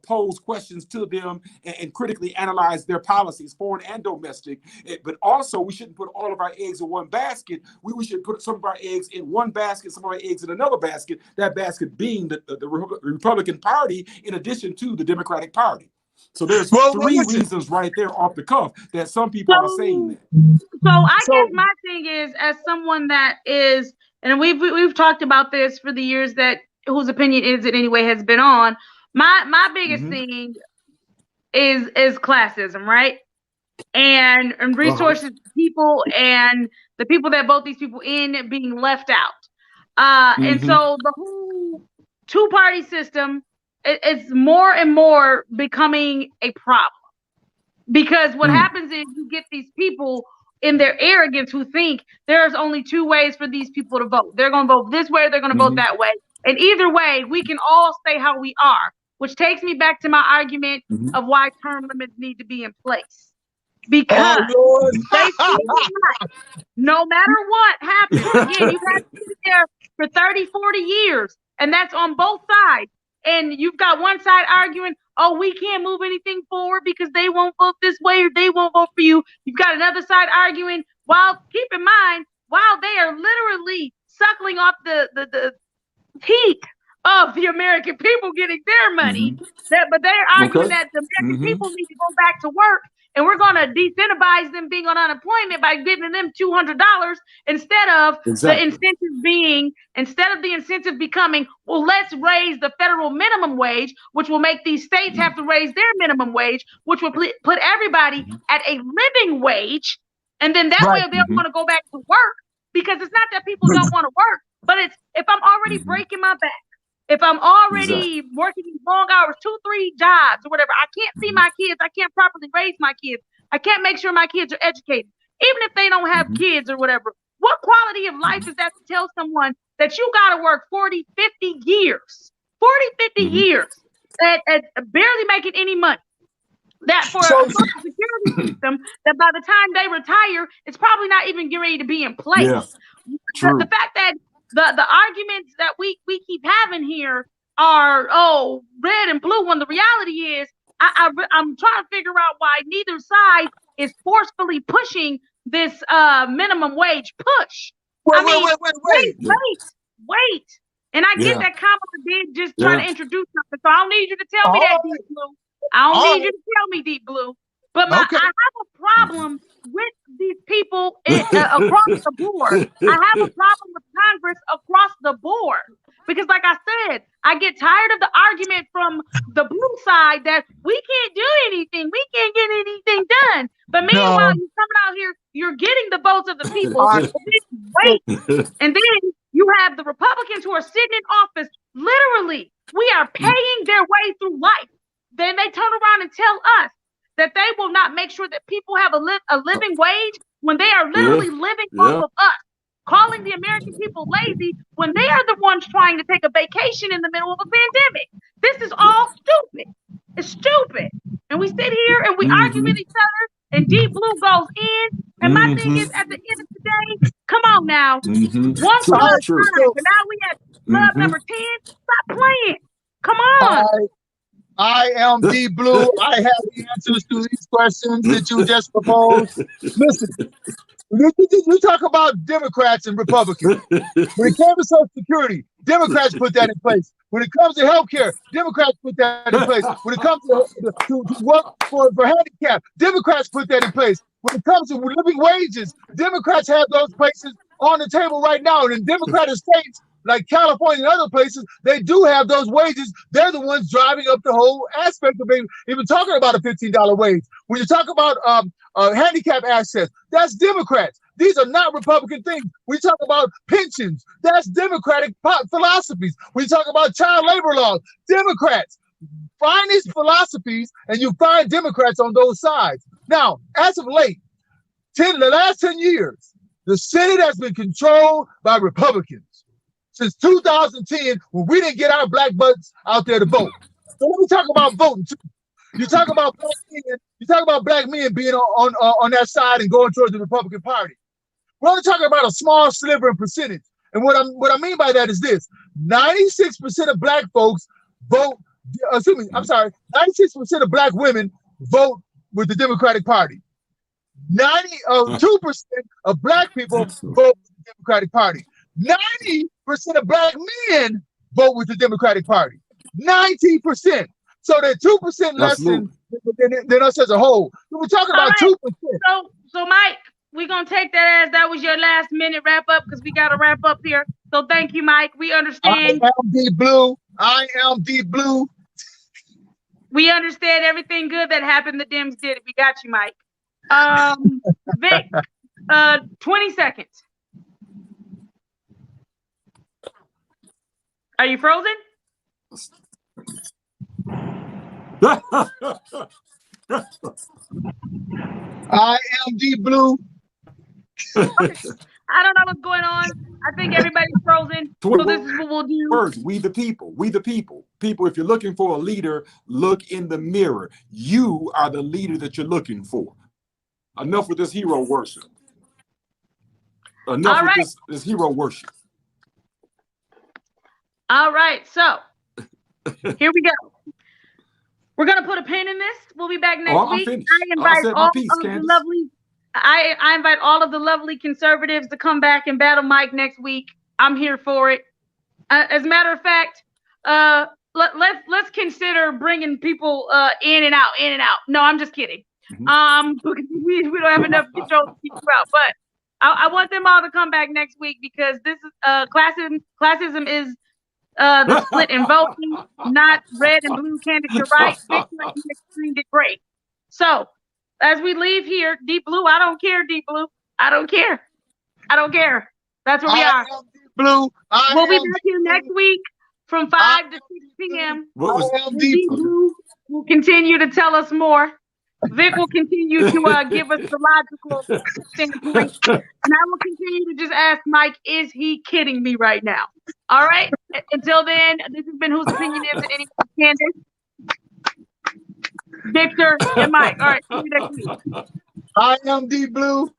pose questions to them and critically analyze their policies, foreign and domestic? But also, we shouldn't put all of our eggs in one basket. We should put some of our eggs in one basket, some of our eggs in another basket, that basket being the Republican Party in addition to the Democratic Party. So there's three reasons right there off the cuff that some people are saying that. So I guess my thing is, as someone that is, and we've talked about this for the years that whose opinion is it anyway has been on. My biggest thing is classism, right? And resources, people, and the people that vote these people in being left out. And so the whole two-party system is more and more becoming a problem, because what happens is you get these people in their arrogance who think there's only two ways for these people to vote. They're going to vote this way, they're going to vote that way. And either way, we can all stay how we are, which takes me back to my argument of why term limits need to be in place. Because no matter what happens, again, you have to be there for 30, 40 years, and that's on both sides. And you've got one side arguing, oh, we can't move anything forward because they won't vote this way or they won't vote for you. You've got another side arguing, while keep in mind, while they are literally suckling off the teat of the American people getting their money, but they're arguing that the American people need to go back to work, and we're going to disincentivize them being on unemployment by giving them $200 instead of the incentive becoming, well, let's raise the federal minimum wage, which will make these states have to raise their minimum wage, which will put everybody at a living wage. And then that way they'll want to go back to work, because it's not that people don't want to work, but it's if I'm already breaking my back, if I'm already working these long hours, 2-3 jobs or whatever, I can't see my kids. I can't properly raise my kids. I can't make sure my kids are educated. Even if they don't have kids or whatever, what quality of life is that to tell someone that you got to work 40, 50 years, 40, 50 years at barely making any money? That for a social security system that by the time they retire, it's probably not even getting ready to be in place. Yeah, the fact that the arguments that we keep having here are, oh, red and blue, when the reality is I'm trying to figure out why neither side is forcefully pushing this minimum wage push. Wait. And I get that Kamala did just try to introduce something, so I don't need you to tell me that, Deep Blue. I don't need you to tell me, Deep Blue. But I have a problem with these people across the board. I have a problem with Congress across the board. Because like I said, I get tired of the argument from the blue side that we can't do anything. We can't get anything done. But meanwhile, you're coming out here, you're getting the votes of the people. Wait. And then you have the Republicans who are sitting in office. Literally, we are paying their way through life. Then they turn around and tell us that they will not make sure that people have a living wage when they are literally living off of us. Calling the American people lazy when they are the ones trying to take a vacation in the middle of a pandemic. This is all stupid. It's stupid. And we sit here and we argue with each other, and Deep Blue goes in. And my thing is, at the end of the day, come on now. One club time, but now we at club number 10. Stop playing. Come on. I am Deep Blue. I have the answers to these questions that you just proposed. Listen. You talk about Democrats and Republicans. When it comes to Social Security, Democrats put that in place. When it comes to healthcare, Democrats put that in place. When it comes to work for handicap, Democrats put that in place. When it comes to living wages, Democrats have those places on the table right now. And in Democratic states like California and other places, they do have those wages. They're the ones driving up the whole aspect of even talking about a $15 wage. When you talk about handicap access, that's Democrats. These are not Republican things. When you talk about pensions, that's Democratic philosophies. When you talk about child labor laws, Democrats. Find these philosophies and you find Democrats on those sides. Now, as of late, the last 10 years, the Senate has been controlled by Republicans. Since 2010, when we didn't get our black butts out there to vote. So let me talk about voting too. You talk about black men being on that side and going towards the Republican Party. We're only talking about a small sliver in percentage. And what I mean by that is this: 96% of black folks vote. 96% of black women vote with the Democratic Party. 2% of black people vote with the Democratic Party. 90% of black men vote with the Democratic Party. 90%. So they're 2% less than us as a whole. We're talking about 2%. So Mike, we're gonna take that as that was your last minute wrap up because we gotta wrap up here. So thank you, Mike. We understand. I am Deep Blue. I am Deep Blue. We understand everything good that happened. The Dems did it. We got you, Mike. Vic, 20 seconds. Are you frozen? I am Deep Blue. I don't know what's going on. I think everybody's frozen. So this is what we'll do. Words, we the people. We the people. People, if you're looking for a leader, look in the mirror. You are the leader that you're looking for. Enough with this hero worship. Enough with this hero worship. All right, so here we go. We're gonna put a pin in this. We'll be back next week. I invite I invite all of the lovely conservatives to come back and battle Mike next week. I'm here for it. As a matter of fact, let's consider bringing people in and out. No, I'm just kidding. Because we don't have enough control to keep you out. But I want them all to come back next week because this is classism is the split in voting, not red and blue candidates. You're right. You explained it great. So as we leave here, Deep Blue, I don't care, Deep Blue. I don't care. That's where we are. Blue. We'll be back here next week from 5 to 6 p.m. Deep Blue will continue to tell us more. Vic will continue to give us the logical standpoint. And I will continue to just ask Mike, is he kidding me right now? All right. Until then, this has been Whose Opinion Is It Anyway? Candace, Victor, and Mike. All right. See you next week. I am Deep Blue.